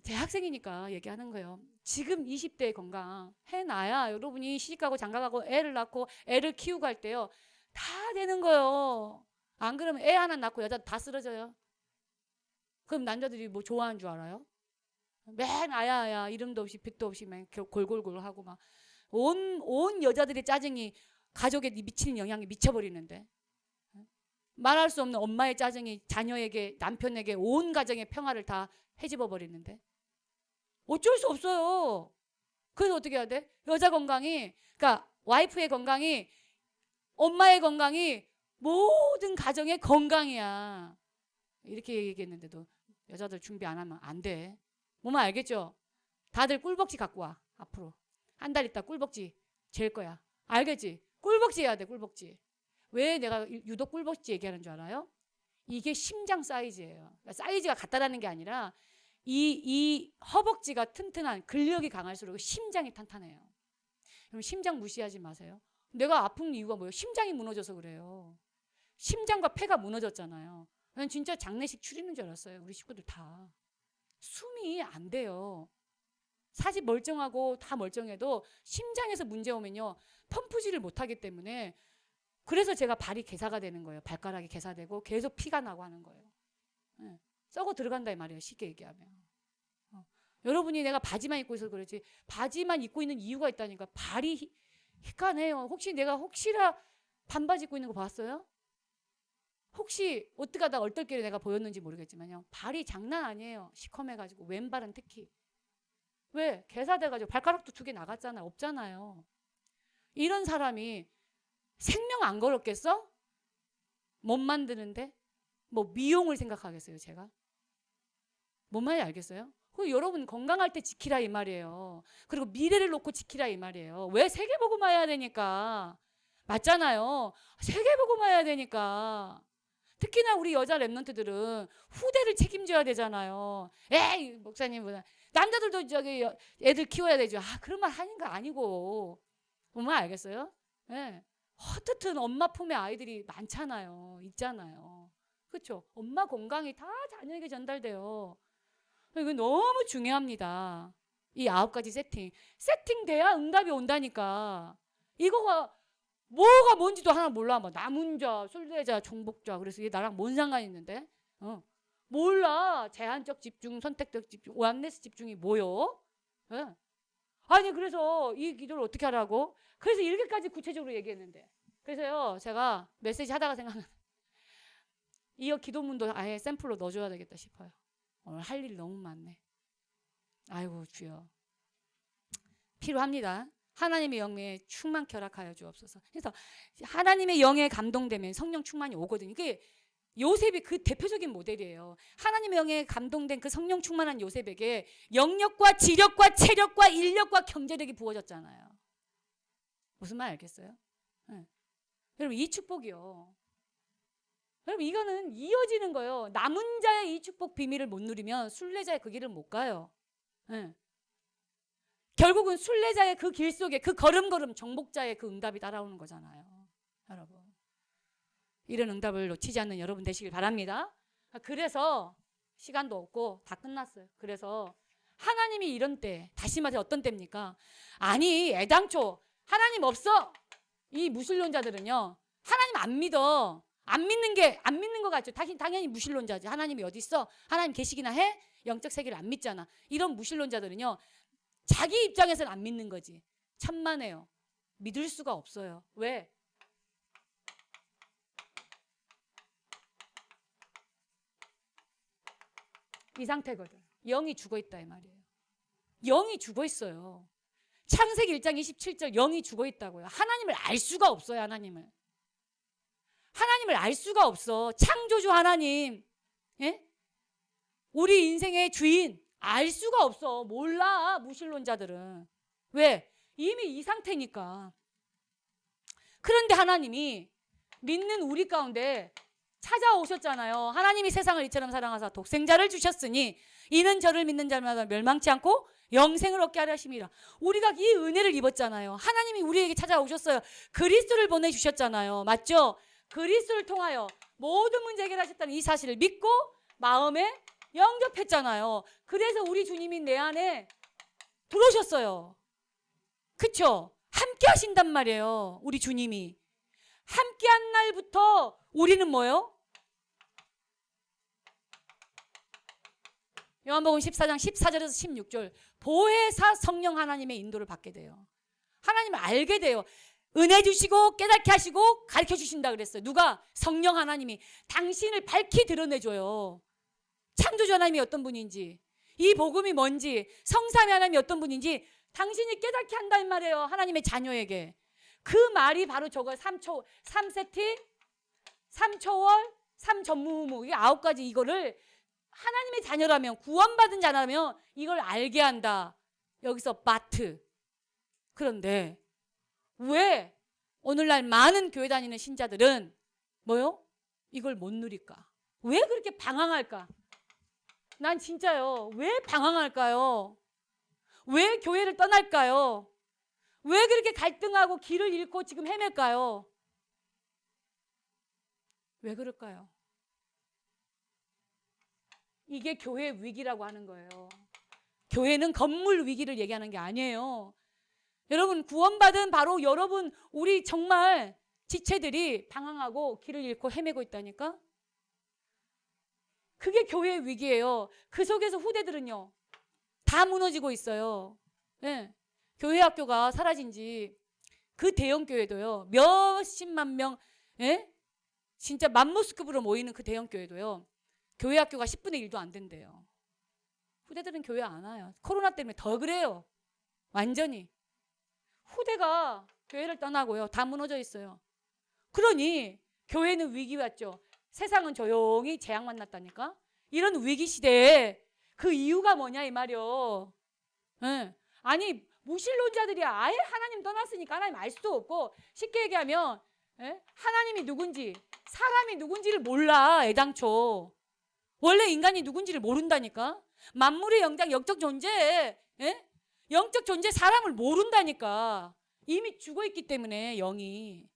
대학생이니까 얘기하는 거예요. 지금 20대의 건강 해놔야 여러분이 시집가고 장가가고 애를 낳고 애를 키우고 할 때요 다 되는 거예요. 안 그러면 애 하나 낳고 여자 다 쓰러져요. 그럼 남자들이 뭐 좋아하는 줄 알아요? 맨 아야아야 이름도 없이 빛도 없이 막 골골골 하고 막 온 여자들의 짜증이 가족에 미치는 영향이 미쳐버리는데 말할 수 없는 엄마의 짜증이 자녀에게 남편에게 온 가정의 평화를 다 헤집어 버리는데 어쩔 수 없어요. 그래서 어떻게 해야 돼? 여자 건강이, 그러니까 와이프의 건강이, 엄마의 건강이 모든 가정의 건강이야. 이렇게 얘기했는데도 여자들 준비 안 하면 안 돼. 뭐만 알겠죠? 다들 꿀벅지 갖고 와. 앞으로 한 달 있다 꿀벅지 잴 거야. 알겠지? 꿀벅지 해야 돼. 꿀벅지. 왜 내가 유독 꿀벅지 얘기하는 줄 알아요? 이게 심장 사이즈예요. 그러니까 사이즈가 같다라는 게 아니라 이 허벅지가 튼튼한, 근력이 강할수록 심장이 탄탄해요. 그럼 심장 무시하지 마세요. 내가 아픈 이유가 뭐예요? 심장이 무너져서 그래요. 심장과 폐가 무너졌잖아요. 난 진짜 장례식 추리는 줄 알았어요. 우리 식구들 다. 숨이 안 돼요. 사지 멀쩡하고 다 멀쩡해도 심장에서 문제 오면요, 펌프질을 못하기 때문에, 그래서 제가 발이 괴사가 되는 거예요. 발가락이 괴사되고 계속 피가 나고 하는 거예요. 네. 썩어 들어간다 이 말이에요. 쉽게 얘기하면. 여러분이 내가 바지만 입고 있어서 그렇지, 바지만 입고 있는 이유가 있다니까. 발이 희한해요. 혹시 내가 혹시라 반바지 입고 있는 거 봤어요? 혹시 옷 가다 얼떨결에 내가 보였는지 모르겠지만요, 발이 장난 아니에요. 시커매가지고 왼발은 특히. 왜? 괴사돼가지고 발가락도 2개 나갔잖아요. 없잖아요. 이런 사람이 생명 안 걸었겠어? 못 만드는데? 뭐 미용을 생각하겠어요 제가? 뭔 말인지 알겠어요? 여러분 건강할 때 지키라 이 말이에요. 그리고 미래를 놓고 지키라 이 말이에요. 왜? 세계복음화 해야 되니까. 맞잖아요. 세계복음화 해야 되니까. 특히나 우리 여자 랩런트들은 후대를 책임져야 되잖아요. 에이 목사님, 남자들도 저기 애들 키워야 되죠. 그런 말 하는 거 아니고. 정말 알겠어요? 네. 헛헛한 엄마 품에 아이들이 많잖아요. 있잖아요. 그렇죠? 엄마 건강이 다 자녀에게 전달돼요. 이거 너무 중요합니다. 이 9가지 세팅돼야 응답이 온다니까. 이거가 뭐가 뭔지도 하나 몰라. 뭐 남운자, 순례자, 정복자. 그래서 이게 나랑 뭔 상관이 있는데? 몰라. 제한적 집중, 선택적 집중, 원네스 집중이 뭐요? 네. 아니 그래서 이 기도를 어떻게 하라고? 그래서 이렇게까지 구체적으로 얘기했는데. 그래서요 제가 메시지 하다가 생각나는, 이 기도문도 아예 샘플로 넣어줘야 되겠다 싶어요. 오늘 할 일 너무 많네. 아이고 주여. 필요합니다. 하나님의 영에 충만 결합하여 주옵소서. 그래서 하나님의 영에 감동되면 성령 충만이 오거든요. 이게 요셉이 그 대표적인 모델이에요. 하나님의 영에 감동된 그 성령 충만한 요셉에게 영력과 지력과 체력과 인력과 경제력이 부어졌잖아요. 무슨 말 알겠어요? 네. 여러분 이 축복이요. 여러분 이거는 이어지는 거예요. 남은 자의 이 축복 비밀을 못 누리면 순례자의 그 길을 못 가요. 네. 결국은 순례자의 그 길 속에 그 걸음걸음 정복자의 그 응답이 따라오는 거잖아요. 여러분 이런 응답을 놓치지 않는 여러분 되시길 바랍니다. 그래서 시간도 없고 다 끝났어요. 그래서 하나님이 이런 때, 다시 말해 어떤 때입니까? 아니 애당초 하나님 없어. 이 무신론자들은요 하나님 안 믿어. 안 믿는 거 같죠. 당연히 무신론자지. 하나님이 어디 있어? 하나님 계시기나 해? 영적 세계를 안 믿잖아. 이런 무신론자들은요 자기 입장에서는 안 믿는 거지. 천만에요. 믿을 수가 없어요. 왜? 이 상태거든. 영이 죽어있다 이 말이에요. 영이 죽어있어요. 창세기 1장 27절 영이 죽어있다고요. 하나님을 알 수가 없어요. 하나님을 알 수가 없어. 창조주 하나님, 예? 우리 인생의 주인 알 수가 없어. 몰라 무신론자들은. 왜? 이미 이 상태니까. 그런데 하나님이 믿는 우리 가운데 찾아오셨잖아요. 하나님이 세상을 이처럼 사랑하사 독생자를 주셨으니 이는 저를 믿는 자마다 멸망치 않고 영생을 얻게 하려 하심이라. 우리가 이 은혜를 입었잖아요. 하나님이 우리에게 찾아오셨어요. 그리스도를 보내주셨잖아요. 맞죠? 그리스도를 통하여 모든 문제 해결하셨다는 이 사실을 믿고 마음에 영접했잖아요. 그래서 우리 주님이 내 안에 들어오셨어요. 그쵸? 함께 하신단 말이에요. 우리 주님이. 함께 한 날부터 우리는 뭐예요? 요한복음 14장 14절에서 16절 보혜사 성령 하나님의 인도를 받게 돼요. 하나님을 알게 돼요. 은혜 주시고 깨닫게 하시고 가르쳐 주신다 그랬어요. 누가? 성령 하나님이 당신을 밝히 드러내줘요. 창조주 하나님이 어떤 분인지, 이 복음이 뭔지, 성삼위 하나님이 어떤 분인지 당신이 깨닫게 한다는 말이에요. 하나님의 자녀에게. 그 말이 바로 저거 3세티, 3초월, 3전무후무. 이게 9가지 이거를 하나님의 자녀라면, 구원받은 자라면 이걸 알게 한다. 여기서 마트. 그런데 왜 오늘날 많은 교회 다니는 신자들은 뭐요? 이걸 못 누릴까? 왜 그렇게 방황할까? 난 진짜요. 왜 방황할까요? 왜 교회를 떠날까요? 왜 그렇게 갈등하고 길을 잃고 지금 헤맬까요? 왜 그럴까요? 이게 교회 위기라고 하는 거예요. 교회는 건물 위기를 얘기하는 게 아니에요. 여러분, 구원받은 바로 여러분, 우리 정말 지체들이 방황하고 길을 잃고 헤매고 있다니까? 그게 교회의 위기예요. 그 속에서 후대들은요, 다 무너지고 있어요. 네. 교회 학교가 사라진 지 그 대형 교회도요, 몇십만 명, 예? 진짜 맘모스급으로 모이는 그 대형 교회도요, 교회 학교가 10분의 1도 안 된대요. 후대들은 교회 안 와요. 코로나 때문에 더 그래요. 완전히. 후대가 교회를 떠나고요, 다 무너져 있어요. 그러니 교회는 위기 왔죠. 세상은 조용히 재앙 만났다니까. 이런 위기 시대에 그 이유가 뭐냐 이 말이요. 예. 아니 무신론자들이 아예 하나님 떠났으니까 하나님 알 수도 없고, 쉽게 얘기하면 예? 하나님이 누군지, 사람이 누군지를 몰라. 애당초 원래 인간이 누군지를 모른다니까. 만물의 영장, 영적 존재, 예? 영적 존재 사람을 모른다니까. 이미 죽어있기 때문에 영이.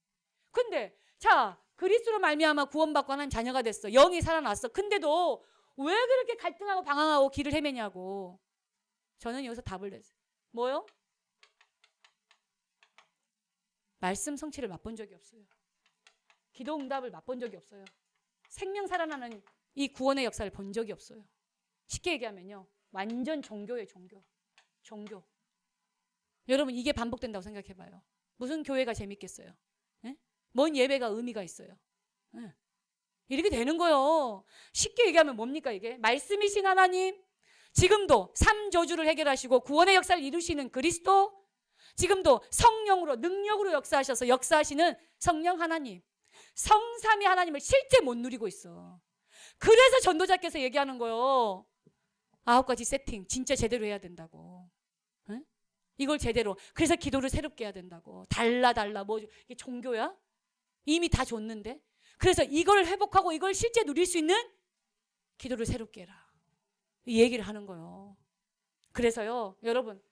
근데 자, 그리스도로 말미암아 구원받고 하나님 자녀가 됐어. 영이 살아났어. 근데도 왜 그렇게 갈등하고 방황하고 길을 헤매냐고. 저는 여기서 답을 냈어요. 뭐요? 말씀 성취를 맛본 적이 없어요. 기도 응답을 맛본 적이 없어요. 생명 살아나는 이 구원의 역사를 본 적이 없어요. 쉽게 얘기하면요, 완전 종교예요. 종교. 여러분, 이게 반복된다고 생각해봐요. 무슨 교회가 재밌겠어요? 예? 뭔 예배가 의미가 있어요? 예. 이렇게 되는 거예요. 쉽게 얘기하면 뭡니까 이게? 말씀이신 하나님, 지금도 삼저주를 해결하시고 구원의 역사를 이루시는 그리스도, 지금도 성령으로 능력으로 역사하시는 성령 하나님, 성삼위 하나님을 실제 못 누리고 있어. 그래서 전도자께서 얘기하는 거예요. 9가지 세팅 진짜 제대로 해야 된다고. 응? 이걸 제대로. 그래서 기도를 새롭게 해야 된다고. 달라 뭐 이게 종교야? 이미 다 줬는데. 그래서 이걸 회복하고 이걸 실제 누릴 수 있는 기도를 새롭게 해라. 이 얘기를 하는 거예요. 그래서요, 여러분,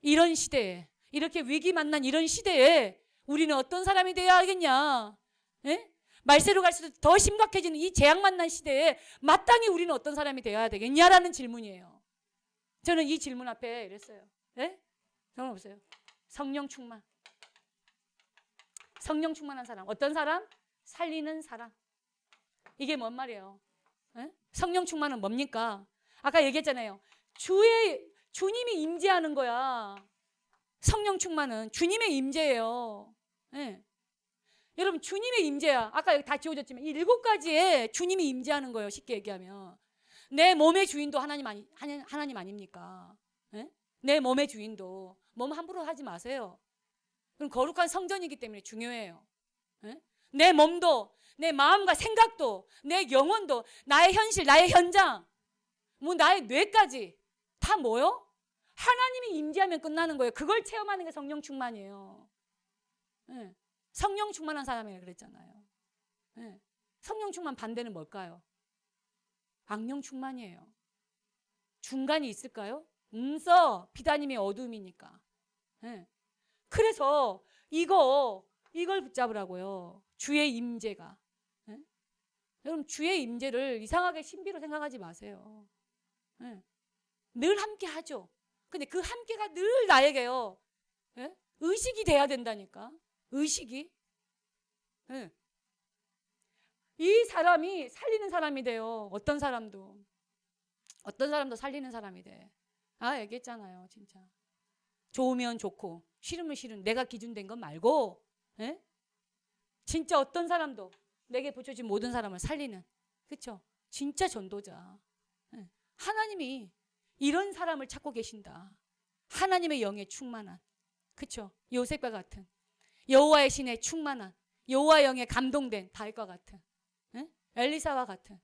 이런 시대에, 이렇게 위기 만난 이런 시대에 우리는 어떤 사람이 돼야 하겠냐? 예? 말세로 갈수록 더 심각해지는 이 재앙 만난 시대에 마땅히 우리는 어떤 사람이 되어야 되겠냐라는 질문이에요. 저는 이 질문 앞에 이랬어요. 예? 정말 보세요. 성령 충만. 성령 충만한 사람. 어떤 사람? 살리는 사람. 이게 뭔 말이에요? 예? 성령 충만은 뭡니까? 아까 얘기했잖아요. 주님이 임재하는 거야. 성령 충만은 주님의 임재예요. 예. 여러분, 주님의 임재야. 아까 여기 다 지워졌지만 이 7가지에 주님이 임재하는 거예요. 쉽게 얘기하면 내 몸의 주인도 하나님 아닙니까? 예? 내 몸의 주인도. 몸 함부로 하지 마세요. 그럼 거룩한 성전이기 때문에 중요해요. 예? 내 몸도, 내 마음과 생각도, 내 영혼도, 나의 현실, 나의 현장, 뭐 나의 뇌까지 다 뭐요? 하나님이 임재하면 끝나는 거예요. 그걸 체험하는 게 성령 충만이에요. 예. 성령 충만한 사람이라 그랬잖아요. 예. 성령 충만 반대는 뭘까요? 악령 충만이에요. 중간이 있을까요? 비단임의 어둠이니까. 예. 그래서 이걸 붙잡으라고요. 주의 임재가. 예? 여러분, 주의 임재를 이상하게 신비로 생각하지 마세요. 예. 늘 함께 하죠. 근데 그 함께가 늘 나에게요. 예? 의식이 돼야 된다니까. 의식이. 예. 이 사람이 살리는 사람이 돼요. 어떤 사람도 살리는 사람이 돼. 얘기했잖아요. 진짜. 좋으면 좋고 싫으면 싫은 내가 기준된 건 말고, 예? 진짜 어떤 사람도 내게 붙여진 모든 사람을 살리는, 그렇죠? 진짜 전도자. 예. 하나님이 이런 사람을 찾고 계신다. 하나님의 영에 충만한, 그쵸? 요셉과 같은, 여호와의 신에 충만한, 여호와의 영에 감동된 다윗과 같은, 응? 엘리사와 같은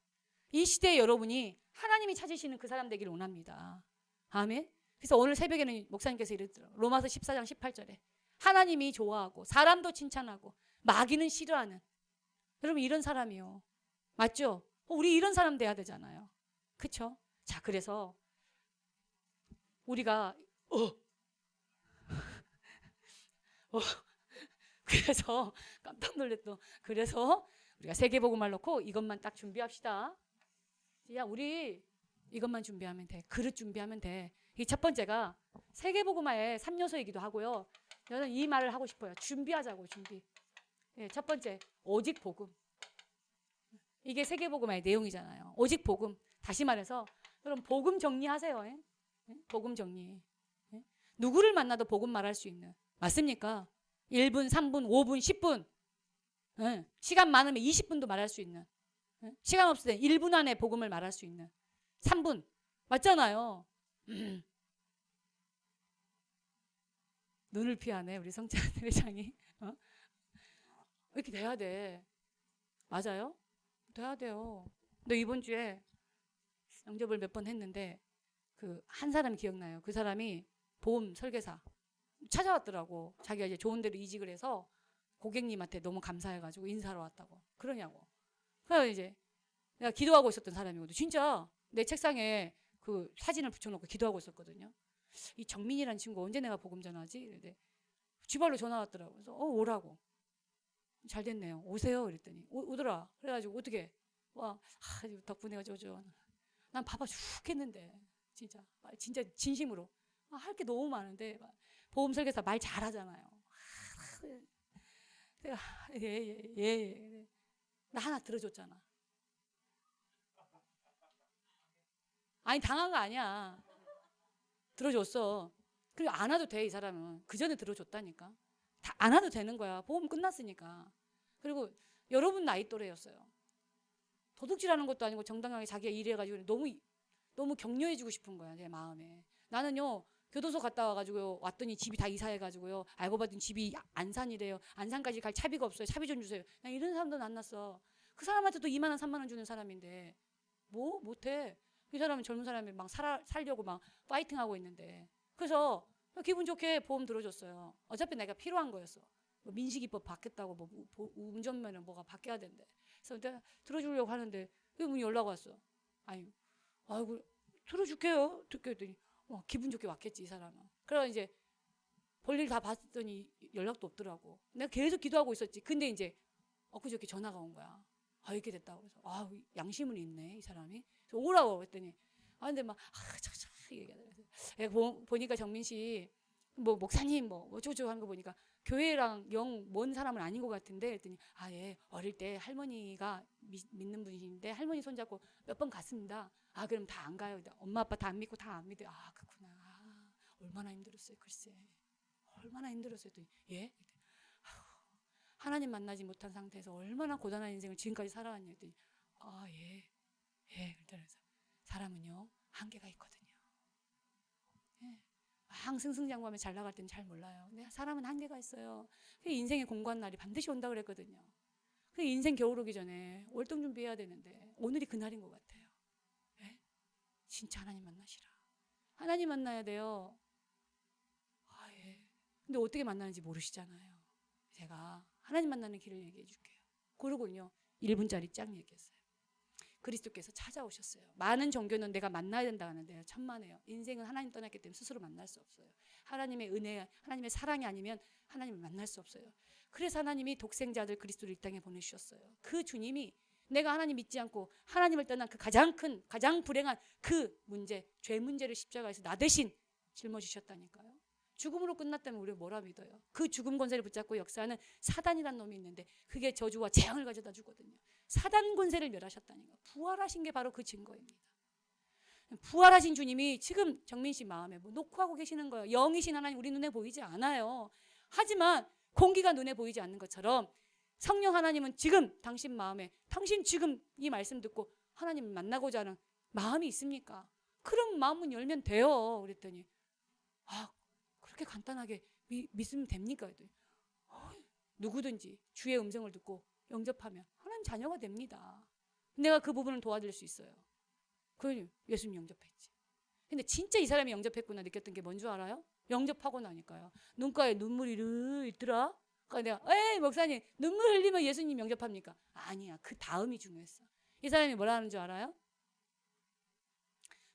이 시대에 여러분이 하나님이 찾으시는 그 사람 되기를 원합니다. 아멘. 그래서 오늘 새벽에는 목사님께서 이랬더라고요. 로마서 14장 18절에 하나님이 좋아하고 사람도 칭찬하고 마귀는 싫어하는, 여러분 이런 사람이요. 맞죠? 우리 이런 사람 돼야 되잖아요. 그쵸? 자, 그래서 우리가 그래서 깜짝 놀랐어. 그래서 우리가 세계복음을 놓고 이것만 딱 준비합시다. 야, 우리 이것만 준비하면 돼. 그릇 준비하면 돼. 이 첫 번째가 세계복음화의 3요소이기도 하고요. 저는 이 말을 하고 싶어요. 준비하자고, 준비. 예, 첫 번째, 오직 복음. 이게 세계복음화의 내용이잖아요. 오직 복음. 다시 말해서 여러분 복음 정리하세요. 예? 복음 정리. 예? 누구를 만나도 복음 말할 수 있는. 맞습니까? 1분, 3분, 5분, 10분. 예? 시간 많으면 20분도 말할 수 있는. 예? 시간 없을 때 1분 안에 복음을 말할 수 있는. 3분. 맞잖아요. 눈을 피하네 우리 성찬 회장이. 이렇게 돼야 돼. 맞아요? 돼야 돼요. 근데 이번 주에 영접을 몇 번 했는데 그 한 사람이 기억나요. 그 사람이 보험 설계사 찾아왔더라고. 자기가 이제 좋은 데로 이직을 해서 고객님한테 너무 감사해가지고 인사하러 왔다고. 그러냐고. 그래서 이제 내가 기도하고 있었던 사람이거든. 진짜 내 책상에 그 사진을 붙여놓고 기도하고 있었거든요. 이 정민이라는 친구 언제 내가 복음 전하지? 이랬는데 주발로 전화 왔더라고. 그래서 오라고. 잘 됐네요. 오세요. 이랬더니 오더라. 그래가지고 어떻게 와 덕분에 어쩌죠. 난 바빠 죽겠는데 진짜 진심으로 할 게 너무 많은데 보험 설계사 말 잘하잖아요. 내가 예. 나 하나 들어줬잖아. 아니 당한 거 아니야. 들어줬어. 그리고 안 와도 돼 이 사람은. 그 전에 들어줬다니까. 다 안 와도 되는 거야. 보험 끝났으니까. 그리고 여러분 나이 또래였어요. 도둑질하는 것도 아니고 정당하게 자기가 일해가지고 너무 격려해주고 싶은 거야 내 마음에. 나는요 교도소 갔다 와가지고요 왔더니 집이 다 이사해가지고요 알고 봤더니 집이 안산이래요. 안산까지 갈 차비가 없어요. 차비 좀 주세요. 난 이런 사람도 만났어. 그 사람한테도 2만 원 3만 원 주는 사람인데 뭐 못해. 이 사람은 젊은 사람이 막 살려고 막 파이팅하고 있는데. 그래서 기분 좋게 보험 들어줬어요. 어차피 내가 필요한 거였어. 뭐 민식이법 바뀌었다고 뭐 운전면허 뭐가 바뀌어야 된대. 그래서 내가 들어주려고 하는데 문이 연락 왔어. 아이고 들어줄게요. 듣게 했더니 기분 좋게 왔겠지 이 사람은. 그래서 이제 볼일 다 봤더니 연락도 없더라고. 내가 계속 기도하고 있었지. 근데 이제 엊그저께 전화가 온 거야. 이렇게 됐다고. 그래서 양심은 있네 이 사람이. 그래서 오라고 했더니 근데 막 얘기하더라고요. 보니까 정민 씨 뭐 목사님 뭐 어쩌고 하는 거 보니까 교회랑 영 먼 사람은 아닌 것 같은데 했더니 예 어릴 때 할머니가 믿는 분이신데 할머니 손잡고 몇 번 갔습니다. 그럼 다 안 가요. 엄마 아빠 다 안 믿고 다 안 믿어요. 그렇구나. 얼마나 힘들었어요. 글쎄 얼마나 힘들었어요. 했더니 예? 하나님 만나지 못한 상태에서 얼마나 고단한 인생을 지금까지 살아왔냐 했더니 예. 그래서 사람은요 한계가 있거든요. 예. 승승장구하면 잘 나갈 때는 잘 몰라요. 근데 사람은 한계가 있어요. 인생의 공고한 날이 반드시 온다 그랬거든요. 인생 겨울 오기 전에 월등 준비해야 되는데 오늘이 그날인 것 같아요. 예? 진짜 하나님 만나시라. 하나님 만나야 돼요. 예. 근데 어떻게 만나는지 모르시잖아요. 제가 하나님 만나는 길을 얘기해 줄게요. 그러고요 1분짜리 쫙 얘기했어요. 그리스도께서 찾아오셨어요. 많은 종교는 내가 만나야 된다 하는데요. 천만에요. 인생은 하나님 떠났기 때문에 스스로 만날 수 없어요. 하나님의 은혜, 하나님의 사랑이 아니면 하나님을 만날 수 없어요. 그래서 하나님이 독생자들 그리스도를 이 땅에 보내주셨어요. 그 주님이 내가 하나님 믿지 않고 하나님을 떠난 그 가장 큰, 가장 불행한 그 문제, 죄 문제를 십자가에서 나 대신 짊어지셨다니까요. 죽음으로 끝났다면 우리가 뭐라 믿어요? 그 죽음 권세를 붙잡고 역사하는 사단이라는 놈이 있는데 그게 저주와 재앙을 가져다 주거든요. 사단 권세를 멸하셨다니까. 부활하신 게 바로 그 증거입니다. 부활하신 주님이 지금 정민 씨 마음에 녹화하고 계시는 거예요. 영이신 하나님 우리 눈에 보이지 않아요. 하지만 공기가 눈에 보이지 않는 것처럼 성령 하나님은 지금 당신 마음에 당신 지금 이 말씀 듣고 하나님을 만나고자 하는 마음이 있습니까? 그럼 마음은 열면 돼요. 그랬더니 아, 그렇게 간단하게 믿으면 됩니까? 누구든지 주의 음성을 듣고 영접하면 하나님 자녀가 됩니다. 내가 그 부분을 도와드릴 수 있어요. 그 예수님 영접했지. 근데 진짜 이 사람이 영접했구나 느꼈던 게 뭔 줄 알아요? 영접하고 나니까요. 눈가에 눈물이 있더라. 그러니까 내가 에이 목사님 눈물 흘리면 예수님 영접합니까? 아니야. 그 다음이 중요했어. 이 사람이 뭐라 하는 줄 알아요?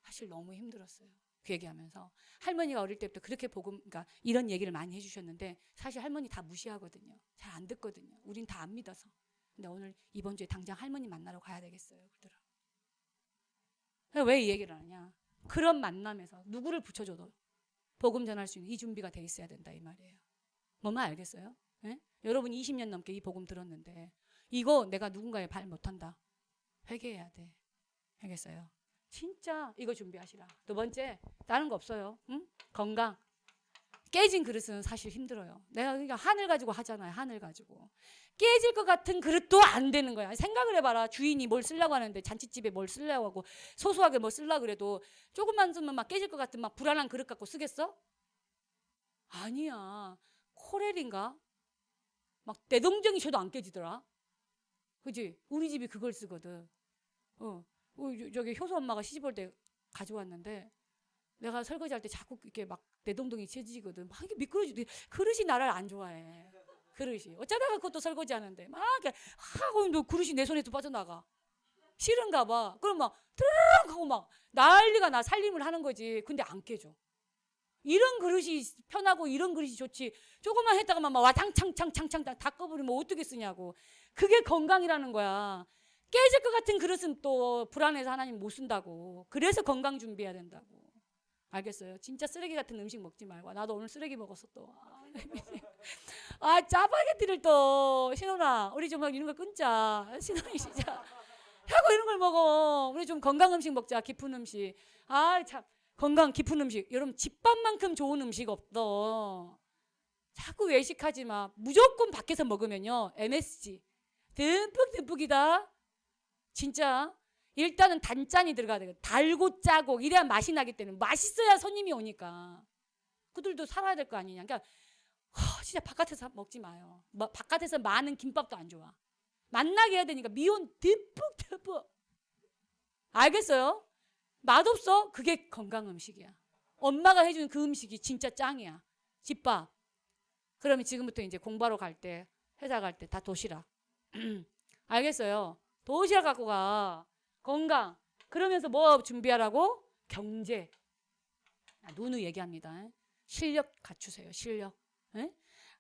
사실 너무 힘들었어요. 그 얘기하면서 할머니가 어릴 때부터 그렇게 그러니까 이런 얘기를 많이 해주셨는데 사실 할머니 다 무시하거든요. 잘 안 듣거든요. 우린 다 안 믿어서. 근데 오늘 이번 주에 당장 할머니 만나러 가야 되겠어요. 그러더라고. 왜 이 얘기를 하냐? 그런 만남에서 누구를 붙여줘도 복음 전할 수 있는 이 준비가 돼 있어야 된다 이 말이에요. 뭐만 알겠어요? 예? 여러분 20년 넘게 이 복음 들었는데 이거 내가 누군가의 발 못한다. 회개해야 돼. 알겠어요? 진짜 이거 준비하시라. 두 번째 다른 거 없어요. 응? 건강. 깨진 그릇은 사실 힘들어요. 내가 그러니까 한을 가지고 하잖아요. 한을 가지고. 깨질 것 같은 그릇도 안 되는 거야. 생각을 해봐라. 주인이 뭘 쓰려고 하는데 잔치집에 뭘 쓰려고 하고 소소하게 뭐 쓰려고 그래도 조금만 쓰면 막 깨질 것 같은 막 불안한 그릇 갖고 쓰겠어? 아니야. 코렐인가? 막 내동댕이 쳐도 안 깨지더라. 그지? 우리 집이 그걸 쓰거든. 저기 효소 엄마가 시집 올 때 가져왔는데 내가 설거지할 때 자꾸 이렇게 막 내동댕이 쳐지거든. 막 이게 미끄러지고 그릇이 나를 안 좋아해. 그릇이 어쩌다가 그것도 설거지 하는데 막 이렇게 하고 너 그릇이 내 손에서 빠져나가. 싫은가 봐. 그럼 막 드르륵 하고 막 난리가 나 살림을 하는 거지. 근데 안 깨져. 이런 그릇이 편하고 이런 그릇이 좋지. 조금만 했다가만 막 와탕창창창창 다 꺼버리면 어떻게 쓰냐고. 그게 건강이라는 거야. 깨질 것 같은 그릇은 또 불안해서 하나님 못 쓴다고. 그래서 건강 준비해야 된다고. 알겠어요? 진짜 쓰레기 같은 음식 먹지 말고. 나도 오늘 쓰레기 먹었어 또. 짜파게티를 또 신혼아 우리 좀 이런 거 끊자. 신혼이 진짜 하고 이런 걸 먹어. 우리 좀 건강 음식 먹자. 깊은 음식. 참 건강 깊은 음식. 여러분 집밥만큼 좋은 음식 없어. 자꾸 외식하지 마. 무조건 밖에서 먹으면요 MSG 듬뿍듬뿍이다. 진짜 일단은 단짠이 들어가야 돼. 달고 짜고 이래야 맛이 나기 때문에 맛있어야 손님이 오니까. 그들도 살아야 될 거 아니냐. 그러니까 진짜 바깥에서 먹지 마요. 바깥에서 많은 김밥도 안 좋아. 맛나게 해야 되니까 미온 듬뿍듬뿍. 알겠어요? 맛없어? 그게 건강 음식이야. 엄마가 해주는 그 음식이 진짜 짱이야. 집밥. 그러면 지금부터 이제 공부하러 갈 때, 회사 갈 때 다 도시락. 알겠어요? 도시락 갖고 가. 건강. 그러면서 뭐 준비하라고? 경제. 누누 얘기합니다. 실력 갖추세요. 실력. 에?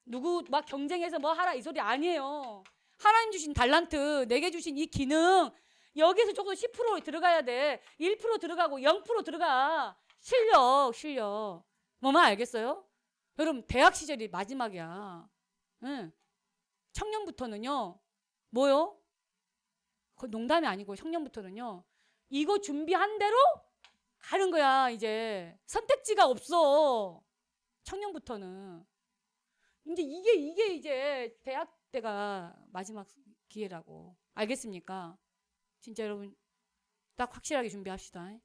누구 막 경쟁해서 뭐 하라 이 소리 아니에요. 하나님 주신 달란트, 내게 주신 이 기능 여기서 조금 10% 들어가야 돼. 1% 들어가고 0% 들어가. 실력. 뭐만 알겠어요? 여러분 대학 시절이 마지막이야. 응. 청년부터는요. 뭐요? 농담이 아니고 청년부터는요. 이거 준비한 대로 가는 거야. 이제 선택지가 없어. 청년부터는. 이제 이게 이제 대학 때가 마지막 기회라고. 알겠습니까? 진짜 여러분 딱 확실하게 준비합시다.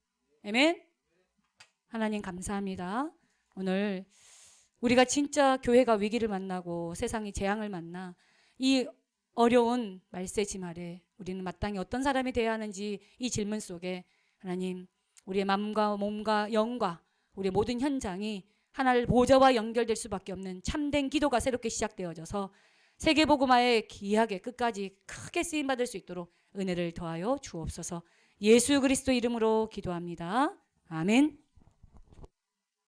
아멘. 하나님 감사합니다. 오늘 우리가 진짜 교회가 위기를 만나고 세상이 재앙을 만나 이 어려운 말세지 말에 우리는 마땅히 어떤 사람이 되어야 하는지 이 질문 속에 하나님 우리의 마음과 몸과 영과 우리의 모든 현장이 하나를 보좌와 연결될 수밖에 없는 참된 기도가 새롭게 시작되어져서 세계복음화에 귀하게 끝까지 크게 쓰임받을 수 있도록 은혜를 더하여 주옵소서. 예수 그리스도 이름으로 기도합니다. 아멘.